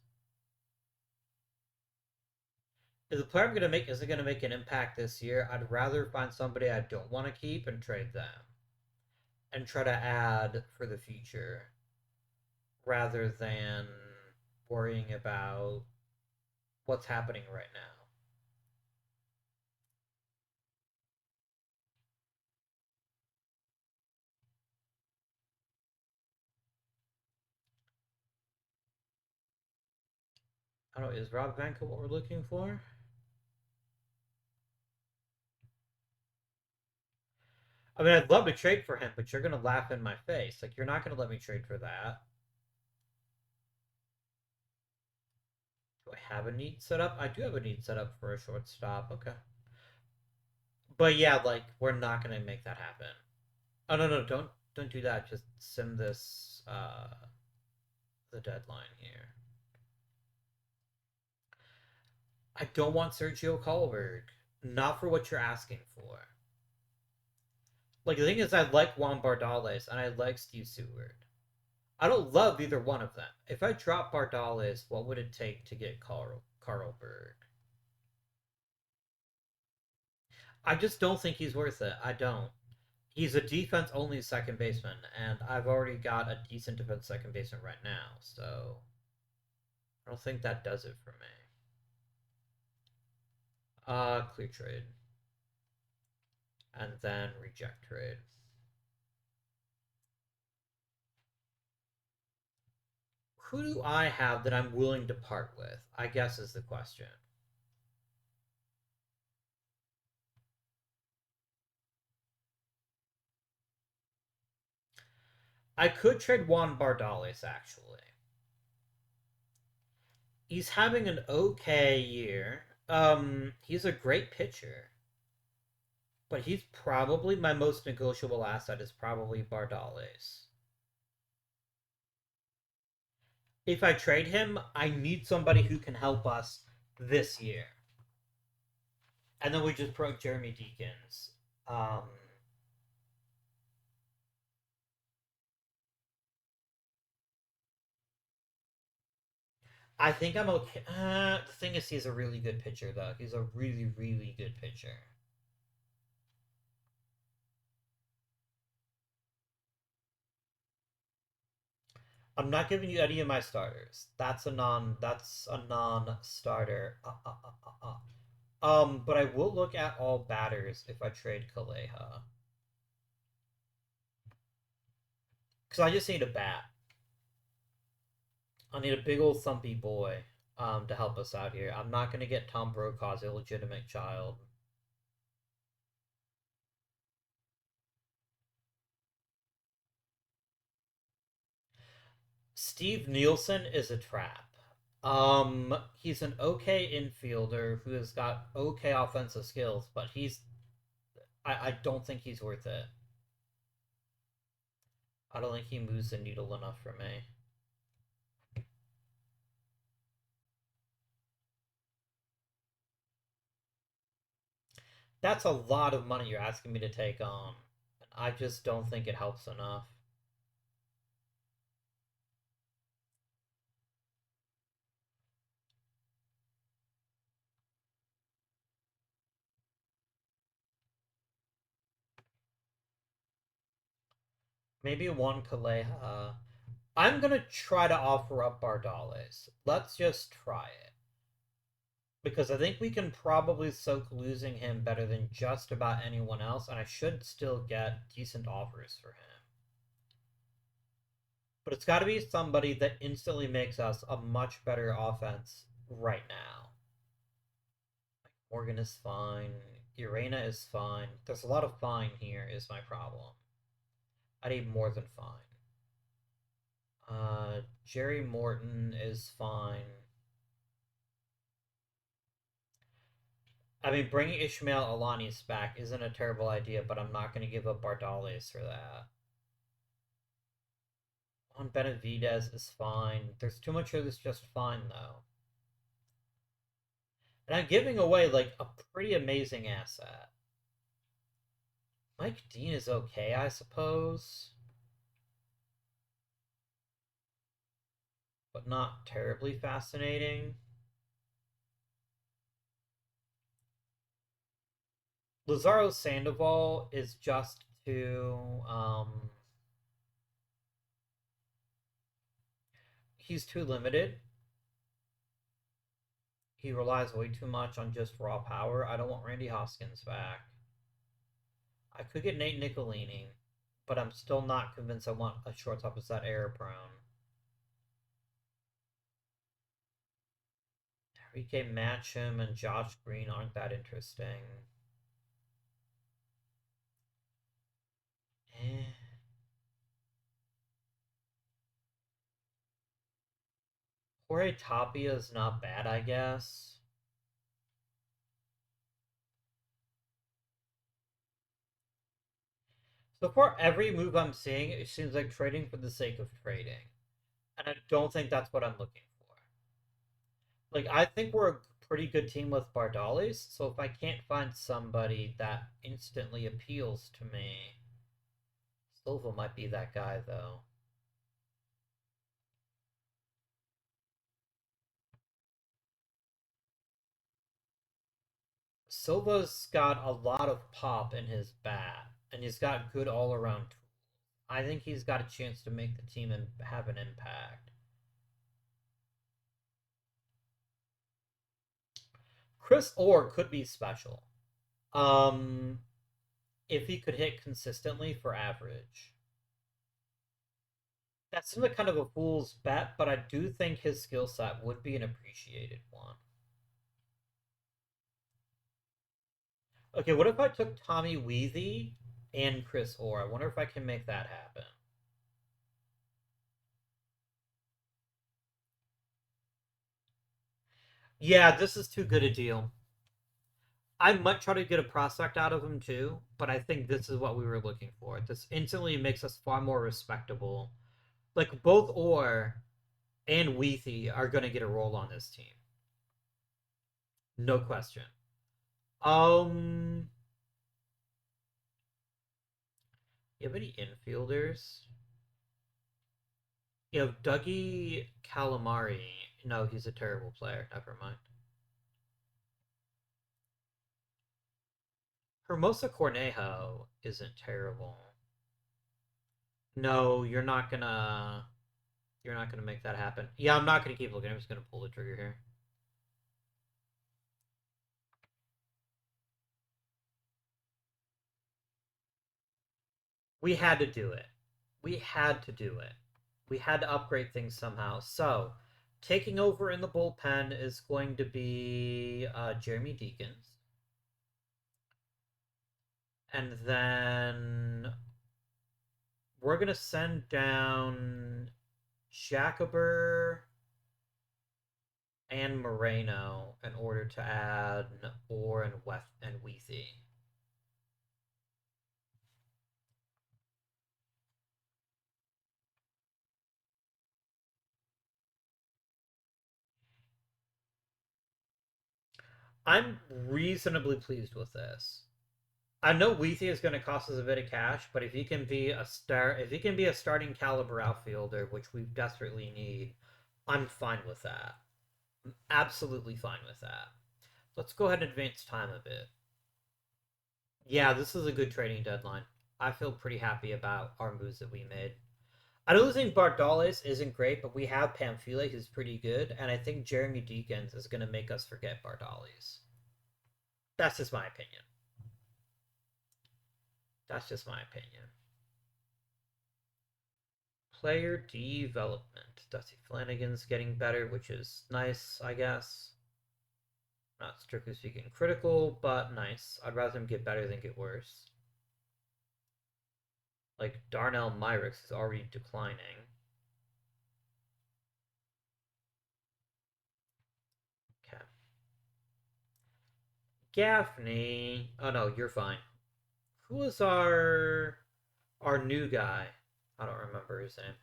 If the player I'm gonna make isn't gonna make an impact this year, I'd rather find somebody I don't want to keep and trade them, and try to add for the future, rather than worrying about what's happening right now. I don't know. Is Rob Vanka what we're looking for? I mean, I'd love to trade for him, but you're gonna laugh in my face. Like, you're not gonna let me trade for that. Do I have a need set up? I do have a need set up for a shortstop. Okay. But yeah, like we're not gonna make that happen. Oh no, no, don't do that. Just sim this the deadline here. I don't want Sergio Kohlberg. Not for what you're asking for. Like the thing is, I like Juan Bardales and I like Steve Seward. I don't love either one of them. If I drop Bardales, what would it take to get Carlberg? I just don't think he's worth it. I don't. He's a defense only second baseman, and I've already got a decent defense second baseman right now, so I don't think that does it for me. Clear trade. And then reject trade. Who do I have that I'm willing to part with? I guess is the question. I could trade Juan Bardales, actually. He's having an okay year. He's a great pitcher. But he's probably my most negotiable asset is probably Bardales. If I trade him, I need somebody who can help us this year. And then we just broke Jeremy Deacons. Um, I think I'm okay. The thing is, he's a really good pitcher, though. He's a really, really good pitcher. I'm not giving you any of my starters. That's a non. That's a non-starter. But I will look at all batters if I trade Kaleha. Because I just need a bat. I need a big old thumpy boy to help us out here. I'm not going to get Tom Brokaw's illegitimate child. Steve Nielsen is a trap. He's an okay infielder who has got okay offensive skills, but he's I don't think he's worth it. I don't think he moves the needle enough for me. That's a lot of money you're asking me to take on. I just don't think it helps enough. Maybe one Kaleha. I'm gonna try to offer up Bardales. Let's just try it. Because I think we can probably soak losing him better than just about anyone else, and I should still get decent offers for him. But it's got to be somebody that instantly makes us a much better offense right now. Morgan is fine. Irena is fine. There's a lot of fine here, is my problem. I need more than fine. Jerry Morton is fine. I mean, bringing Ishmael Alanis back isn't a terrible idea, but I'm not going to give up Bardales for that. On Benavidez is fine. There's too much of this just fine, though. And I'm giving away, like, a pretty amazing asset. Mike Dean is okay, I suppose. But not terribly fascinating. Lazaro Sandoval is just too, he's too limited. He relies way too much on just raw power. I don't want Randy Hoskins back. I could get Nate Nicolini, but I'm still not convinced I want a shortstop that's that error prone. Enrique Matcham and Josh Green aren't that interesting. Eh. Jorge Tapia is not bad, I guess. So far, every move I'm seeing, it seems like trading for the sake of trading. And I don't think that's what I'm looking for. Like, I think we're a pretty good team with Bardales, so if I can't find somebody that instantly appeals to me, Silva might be that guy, though. Silva's got a lot of pop in his bat, and he's got good all around tools. I think he's got a chance to make the team and have an impact. Chris Orr could be special. Um, if he could hit consistently for average. That seems like kind of a fool's bet, but I do think his skill set would be an appreciated one. Okay, what if I took Tommy Weezy and Chris Orr? I wonder if I can make that happen. Yeah, this is too good a deal. I might try to get a prospect out of him too, but I think this is what we were looking for. This instantly makes us far more respectable. Like both Orr and Weethy are going to get a role on this team, no question. Um, you have any infielders? You have Dougie Calamari. No, he's a terrible player. Never mind. Hermosa Cornejo isn't terrible. No, you're not gonna make that happen. Yeah, I'm not gonna keep looking. I'm just gonna pull the trigger here. We had to do it. We had to do it. We had to upgrade things somehow. So, taking over in the bullpen is going to be Jeremy Deacons. And then we're going to send down Jacober and Moreno in order to add Orr and Weth and Weethy. I'm reasonably pleased with this. I know Weezy is going to cost us a bit of cash, but if he can be a if he can be a starting caliber outfielder, which we desperately need, I'm fine with that. I'm absolutely fine with that. Let's go ahead and advance time a bit. Yeah, this is a good trading deadline. I feel pretty happy about our moves that we made. I don't think Bardales isn't great, but we have Pamphile, who's pretty good, and I think Jeremy Deacons is going to make us forget Bardales. That's just my opinion. That's just my opinion. Player development. Dusty Flanagan's getting better, which is nice, I guess. Not strictly speaking critical, but nice. I'd rather him get better than get worse. Like Darnell Myricks is already declining. Okay. Gaffney. Oh no, you're fine. Who was our new guy? I don't remember his name.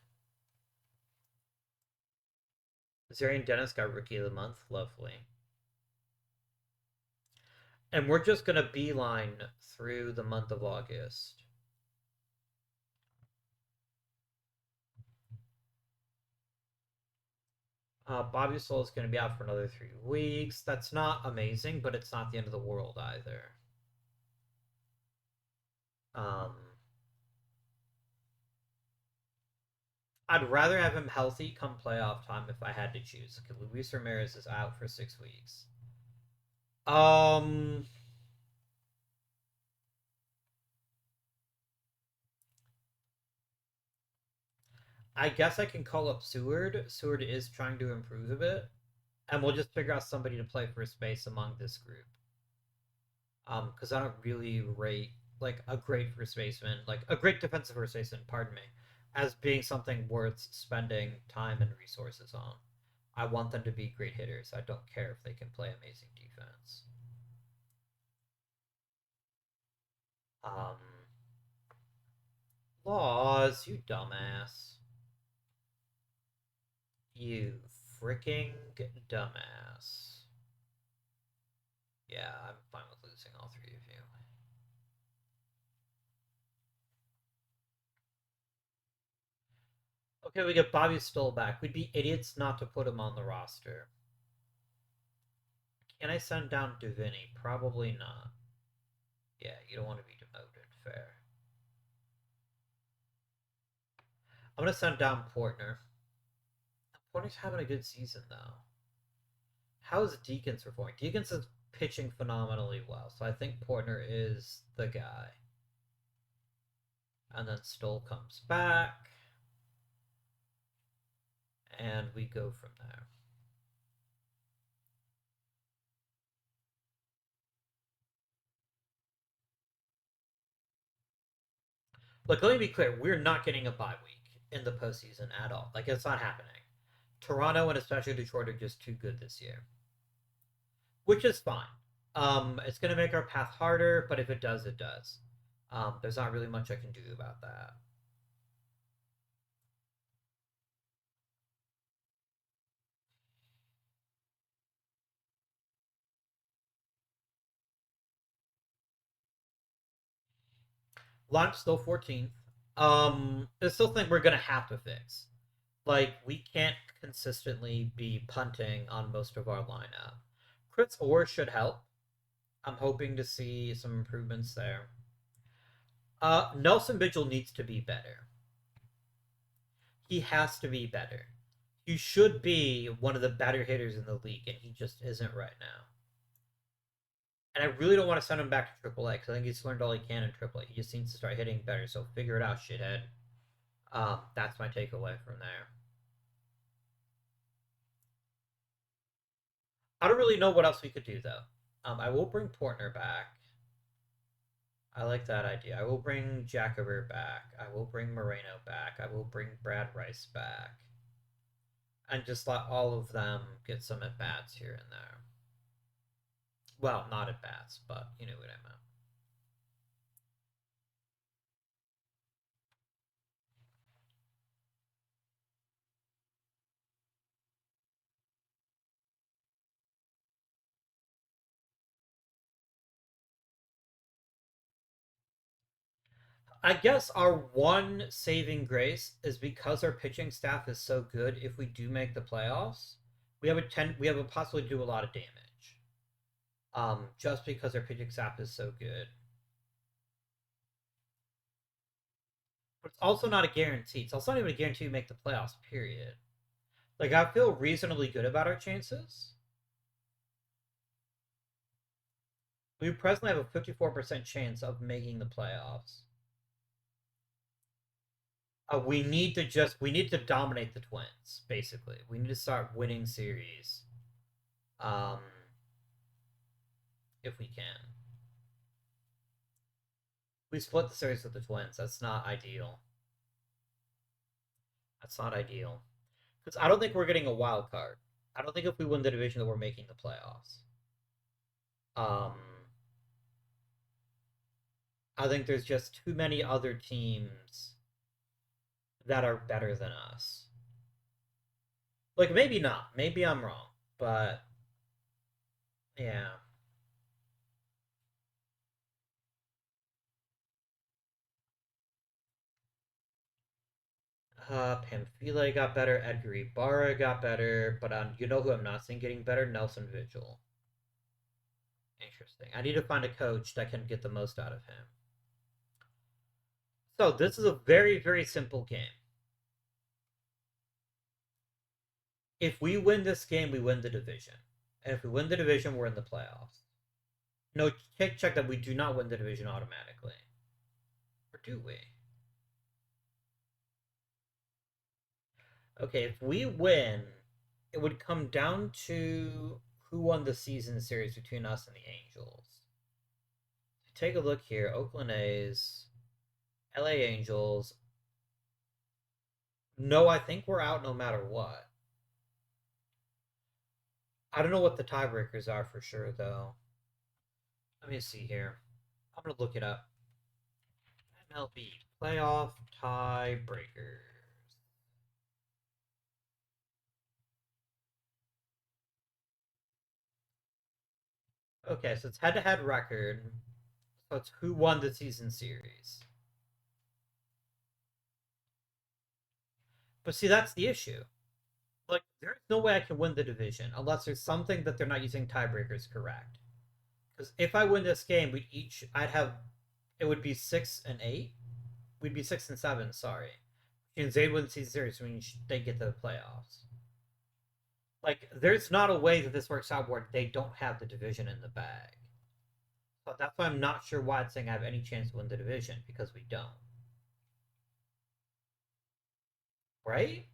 Zarian Dennis got Rookie of the Month. Lovely. And we're just gonna beeline through the month of August. Bobby Soul is going to be out for another 3 weeks. That's not amazing, but it's not the end of the world either. Um, I'd rather have him healthy come playoff time if I had to choose. Luis Ramirez is out for 6 weeks. Um, I guess I can call up Seward. Seward is trying to improve a bit, and we'll just figure out somebody to play for space among this group. Because I don't really rate like a great first baseman, like a great defensive first baseman, pardon me, as being something worth spending time and resources on. I want them to be great hitters. I don't care if they can play amazing defense. Um, Laws, you dumbass. You freaking dumbass. Yeah, I'm fine with losing all three of you. Okay, we get Bobby Stoll back. We'd be idiots not to put him on the roster. Can I send down Davini? Probably not. Yeah, you don't want to be demoted. Fair. I'm gonna send down Portner. Portner's having a good season though. How is Deacons performing? Deacons is pitching phenomenally well, so I think Portner is the guy. And then Stoll comes back, and we go from there. Look, let me be clear: we're not getting a bye week in the postseason at all. Like it's not happening. Toronto and especially Detroit are just too good this year, which is fine. It's going to make our path harder, but if it does, it does. There's not really much I can do about that. Lime's still 14th. I still think we're going to have to fix. Like, we can't consistently be punting on most of our lineup. Chris Orr should help. I'm hoping to see some improvements there. Nelson Mitchell needs to be better. He has to be better. He should be one of the better hitters in the league, and he just isn't right now. And I really don't want to send him back to AAA because I think he's learned all he can in AAA. He just needs to start hitting better. So figure it out, shithead. That's my takeaway from there. I don't really know what else we could do though. I will bring Portner back. I like that idea. I will bring Jacobert back. I will bring Moreno back. I will bring Brad Rice back. And just let all of them get some at bats here and there. Well, not at bats, but you know what I meant. I guess our one saving grace is because our pitching staff is so good. If we do make the playoffs, we have a possibility to do a lot of damage. Just because our pitching staff is so good, but it's also not a guarantee. It's also not even a guarantee we make the playoffs. Period. Like I feel reasonably good about our chances. We presently have a 54% chance of making the playoffs. We need to dominate the Twins. Basically, we need to start winning series. Um, if we can, we split the series with the Twins. That's not ideal. That's not ideal because I don't think we're getting a wild card. I don't think if we win the division that we're making the playoffs. Um, I think there's just too many other teams that are better than us. Like maybe not. Maybe I'm wrong, but yeah. Pamphile got better. Edgar Ibarra got better. But you know who I'm not seeing getting better? Nelson Vigil. Interesting. I need to find a coach that can get the most out of him. So this is a very, very simple game. If we win this game, we win the division. And if we win the division, we're in the playoffs. No, check that we do not win the division automatically. Or do we? Okay, if we win, it would come down to who won the season series between us and the Angels. Take a look here. Oakland A's, LA Angels. No, I think we're out no matter what. I don't know what the tiebreakers are for sure, though. Let me see here. I'm going to look it up. MLB playoff tiebreakers. Okay, so it's head-to-head record. So it's who won the season series. But see, that's the issue. Like, there's no way I can win the division unless there's something that they're not using tiebreakers correct. Because if I win this game, I'd have, it would be 6-8. We'd be 6-7. Sorry, and they win the season series, means they get to the playoffs. Like, there's not a way that this works out where they don't have the division in the bag. But that's why I'm not sure why it's saying I have any chance to win the division because we don't. Right?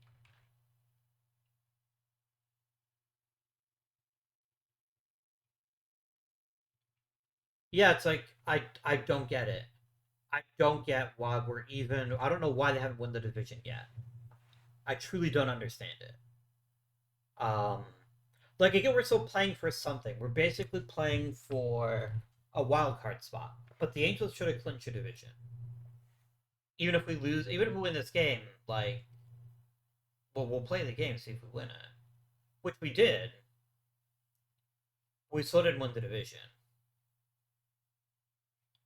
Yeah, it's like I don't get it. I don't get why we're even. I don't know why they haven't won the division yet. I truly don't understand it. Um, like again, we're still playing for something. We're basically playing for a wild card spot. But the Angels should have clinched a division. Even if we lose, even if we win this game, like, well, we'll play the game, see if we win it. Which we did. We still didn't win the division.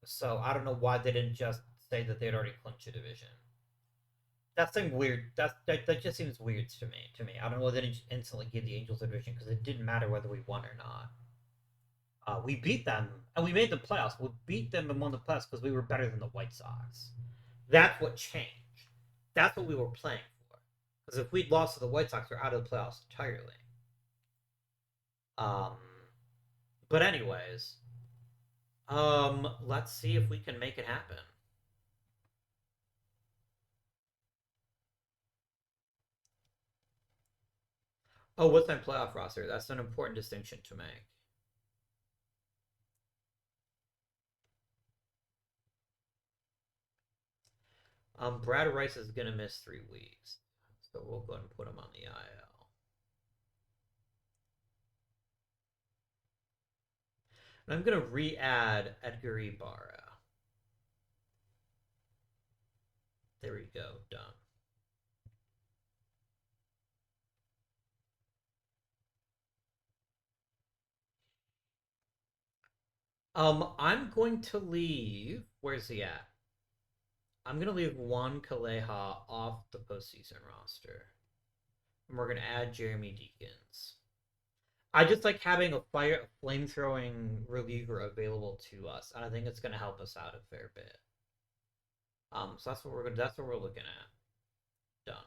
So I don't know why they didn't just say that they'd already clinched a division. That seemed weird. That just seems weird to me. I don't know why they didn't instantly give the Angels a division because it didn't matter whether we won or not. We beat them and we made the playoffs. We beat them and won the playoffs because we were better than the White Sox. That's what changed. That's what we were playing for. Because if we'd lost to the White Sox, we're out of the playoffs entirely. Um, but anyways, let's see if we can make it happen. Oh, what's my playoff roster? That's an important distinction to make. Brad Rice is gonna miss 3 weeks, so we'll go ahead and put him on the IL. And I'm gonna re-add Edgar Ibarra. There we go, done. I'm going to leave. Where's he at? I'm gonna leave Juan Calleja off the postseason roster, and we're gonna add Jeremy Deacons. I just like having a flamethrowing reliever available to us, and I think it's gonna help us out a fair bit. So that's what we're looking at. Done.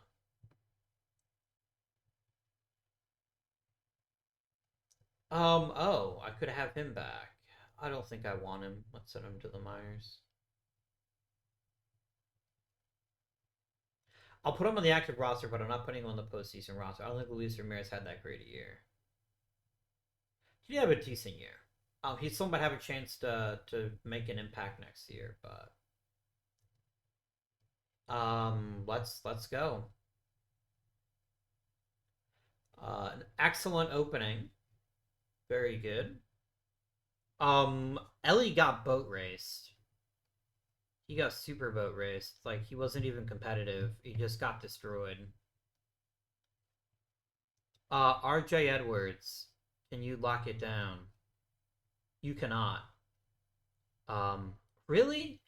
Oh, I could have him back. I don't think I want him. Let's send him to the minors. I'll put him on the active roster, but I'm not putting him on the postseason roster. I don't think Luis Ramirez had that great a year. He did have a decent year. He still might have a chance to make an impact next year, but let's go. An excellent opening. Very good. Ellie got boat raced. He got super boat raced. Like, he wasn't even competitive. He just got destroyed. RJ Edwards, can you lock it down? You cannot. Really?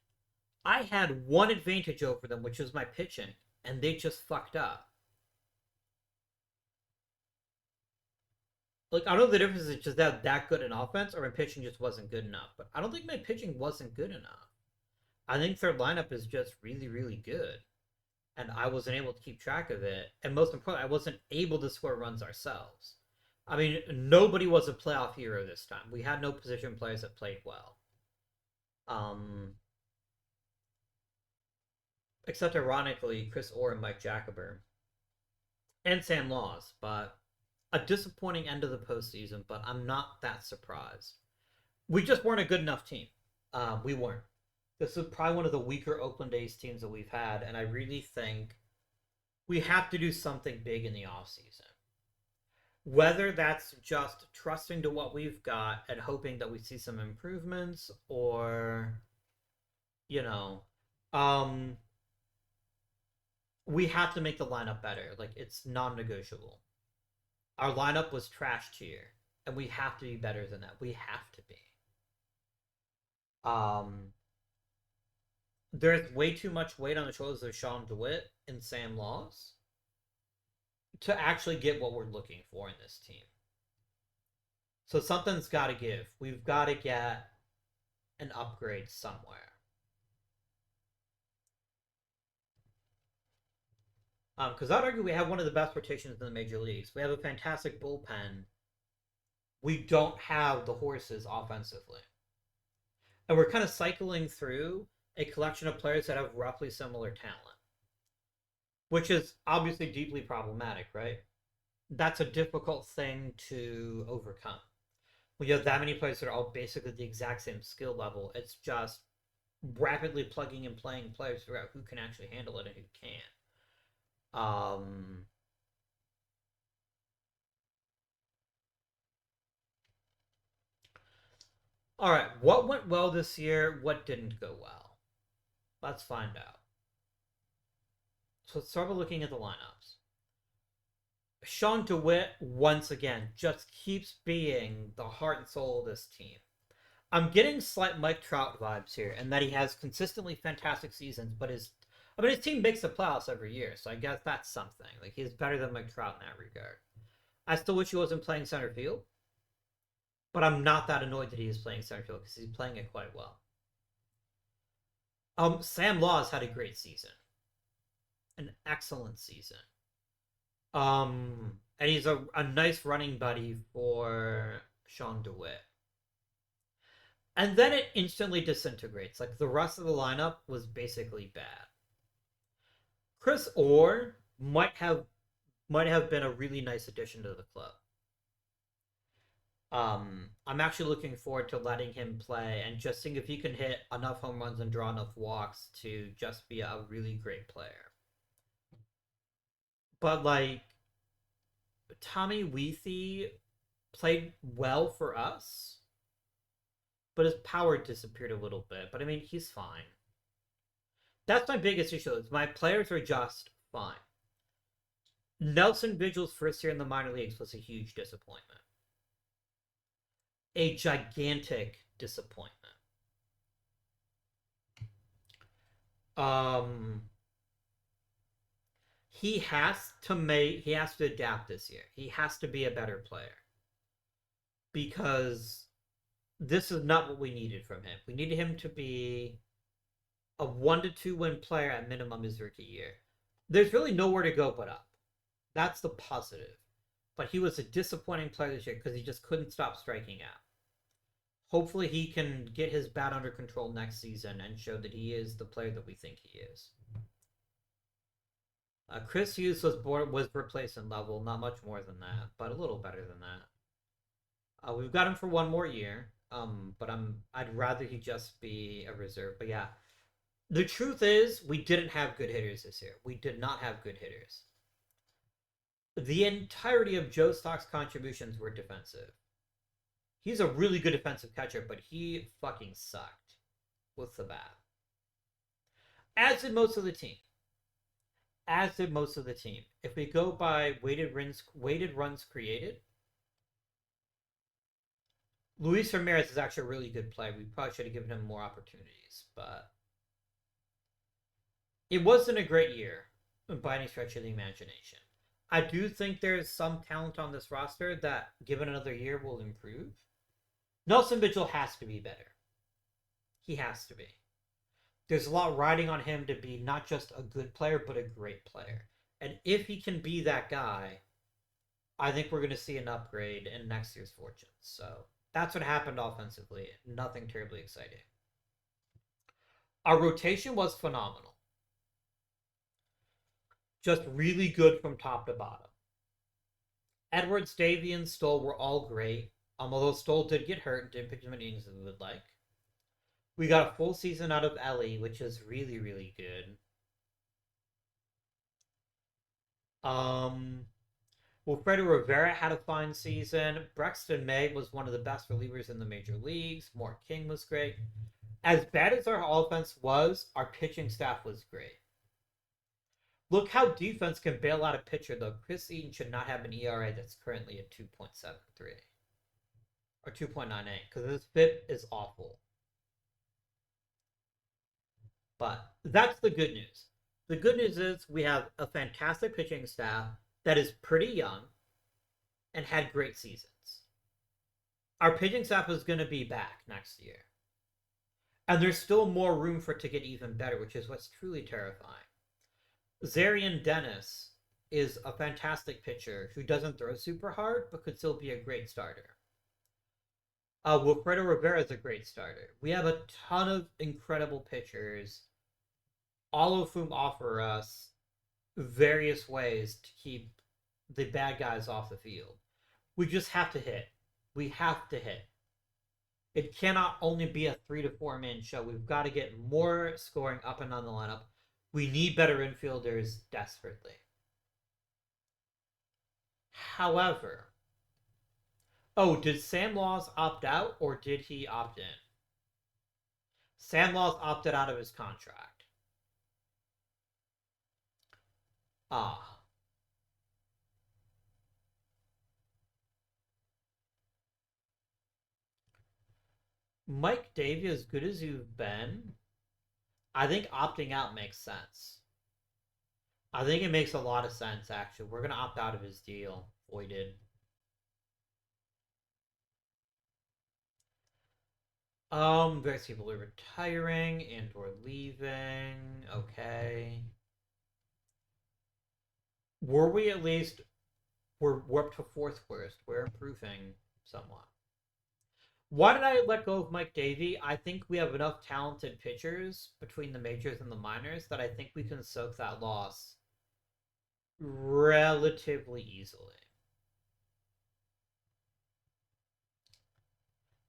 I had one advantage over them, which was my pitching, and they just fucked up. Like, I don't know the difference is just that good in offense, or my pitching just wasn't good enough. But I don't think my pitching wasn't good enough. I think their lineup is just really, really good. And I wasn't able to keep track of it. And most importantly, I wasn't able to score runs ourselves. I mean, nobody was a playoff hero this time. We had no position players that played well. Except ironically, Chris Orr and Mike Jacober. And Sam Laws, but a disappointing end of the postseason, but I'm not that surprised. We just weren't a good enough team. We weren't. This is probably one of the weaker Oakland A's teams that we've had, and I really think we have to do something big in the offseason. Whether that's just trusting to what we've got and hoping that we see some improvements, or, you know, we have to make the lineup better. Like, it's non-negotiable. Our lineup was trashed here, and we have to be better than that. We have to be. There's way too much weight on the shoulders of Sean DeWitt and Sam Laws to actually get what we're looking for in this team. So something's got to give. We've got to get an upgrade somewhere. Because I'd argue we have one of the best rotations in the major leagues. We have a fantastic bullpen. We don't have the horses offensively. And we're kind of cycling through a collection of players that have roughly similar talent, which is obviously deeply problematic, right? That's a difficult thing to overcome. When you have that many players that are all basically the exact same skill level, it's just rapidly plugging and playing players to figure out who can actually handle it and who can't. All right, what went well this year? What didn't go well? Let's find out. So let's start by looking at the lineups. Sean DeWitt, once again, just keeps being the heart and soul of this team. I'm getting slight Mike Trout vibes here, and that he has consistently fantastic seasons, but his team makes the playoffs every year, so I guess that's something. Like, he's better than Mike Trout in that regard. I still wish he wasn't playing center field, but I'm not that annoyed that he is playing center field because he's playing it quite well. Sam Laws had a great season, an excellent season. And he's a nice running buddy for Sean DeWitt. And then it instantly disintegrates. Like, the rest of the lineup was basically bad. Chris Orr might have been a really nice addition to the club. I'm actually looking forward to letting him play and just seeing if he can hit enough home runs and draw enough walks to just be a really great player. But, like, Tommy Wheatley played well for us, but his power disappeared a little bit. But I mean, he's fine. That's my biggest issue. Is my players are just fine. Nelson Vigil's first year in the minor leagues was a huge disappointment. A gigantic disappointment. Um, he has to adapt this year. He has to be a better player because this is not what we needed from him. We needed him to be a 1 to 2 win player at minimum his rookie year. There's really nowhere to go but up. That's the positive. But he was a disappointing player this year because he just couldn't stop striking out. Hopefully, he can get his bat under control next season and show that he is the player that we think he is. Chris Hughes was replacement level, not much more than that, but a little better than that. We've got him for 1 more year, but I'd rather he just be a reserve. But yeah, the truth is we didn't have good hitters this year. We did not have good hitters. The entirety of Joe Stock's contributions were defensive. He's a really good defensive catcher, but he fucking sucked with the bat. As did most of the team. As did most of the team. If we go by weighted runs created, Luis Ramirez is actually a really good player. We probably should have given him more opportunities, but it wasn't a great year by any stretch of the imagination. I do think there's some talent on this roster that, given another year, will improve. Nelson Mitchell has to be better. He has to be. There's a lot riding on him to be not just a good player, but a great player. And if he can be that guy, I think we're going to see an upgrade in next year's fortunes. So that's what happened offensively. Nothing terribly exciting. Our rotation was phenomenal. Just really good from top to bottom. Edwards, Davey, and Stoll were all great. Although Stoll did get hurt and didn't pitch as many innings as we would like. We got a full season out of Ellie, which is really, really good. Wilfredo Rivera had a fine season. Brexton May was one of the best relievers in the major leagues. Mort King was great. As bad as our offense was, our pitching staff was great. Look how defense can bail out a pitcher, though. Chris Eaton should not have an ERA that's currently at 2.73 or 2.98 because his FIP is awful. But that's the good news. The good news is we have a fantastic pitching staff that is pretty young and had great seasons. Our pitching staff is going to be back next year. And there's still more room for it to get even better, which is what's truly terrifying. Zarian Dennis is a fantastic pitcher who doesn't throw super hard, but could still be a great starter. Wilfredo Rivera is a great starter. We have a ton of incredible pitchers, all of whom offer us various ways to keep the bad guys off the field. We just have to hit. We have to hit. It cannot only be a 3 to 4 man show. We've got to get more scoring up and down the lineup. We need better infielders desperately. However, did Sam Laws opt out or did he opt in? Sam Laws opted out of his contract. Mike Davey, as good as you've been, I think opting out makes sense. I think it makes a lot of sense, actually. We're going to opt out of his deal. Voided. Various people are retiring and or leaving. Okay. Were we at least... We're up to 4th worst. We're improving somewhat. Why did I let go of Mike Davey? I think we have enough talented pitchers between the majors and the minors that I think we can soak that loss relatively easily.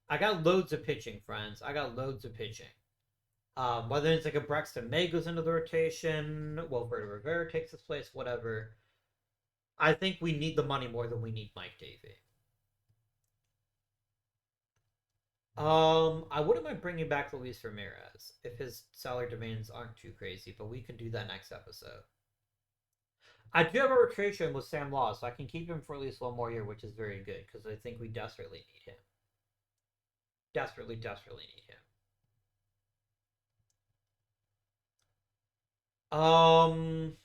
I got loads of pitching, friends. I got loads of pitching. Whether it's like a Braxton May goes into the rotation, Wilfredo Rivera takes his place, whatever. I think we need the money more than we need Mike Davey. I wouldn't mind bringing back Luis Ramirez if his salary demands aren't too crazy, but we can do that next episode. I do have a rotation with Sam Law, so I can keep him for at least 1 more year, which is very good because I think we desperately need him. Desperately need him. Um,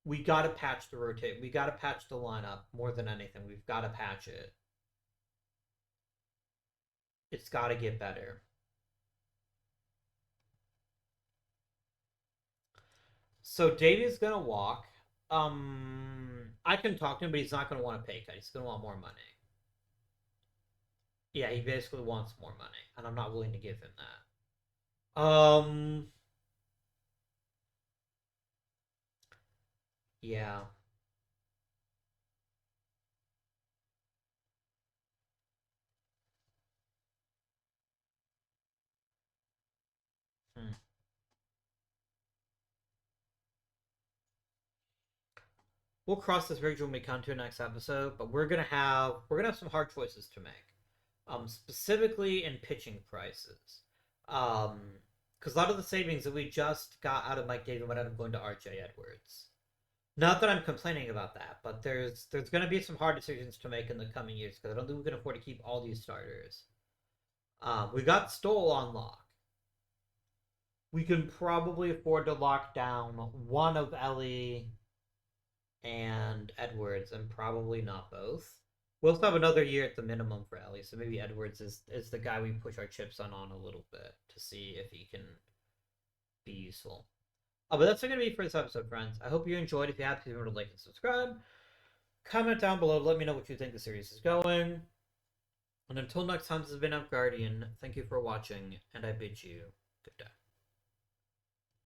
we gotta patch the rotate. We gotta patch the lineup more than anything. We've gotta patch it. It's gotta get better. So Davey's gonna walk. I can talk to him, but he's not gonna want a pay cut. He's gonna want more money. Yeah, he basically wants more money, and I'm not willing to give him that. Yeah. Hmm. We'll cross this bridge when we come to a next episode, but we're gonna have some hard choices to make. Specifically in pitching prices. Because a lot of the savings that we just got out of Mike David might end up going to RJ Edwards. Not that I'm complaining about that, but there's going to be some hard decisions to make in the coming years because I don't think we can afford to keep all these starters. We got Stoll on lock. We can probably afford to lock down one of Ellie and Edwards, and probably not both. We'll still have another year at the minimum for Ellie, so maybe Edwards is the guy we push our chips on a little bit to see if he can be useful. But that's going to be for this episode, friends. I hope you enjoyed. If you have, please remember to like and subscribe. Comment down below. Let me know what you think the series is going. And until next time, this has been Up Guardian. Thank you for watching, and I bid you good day.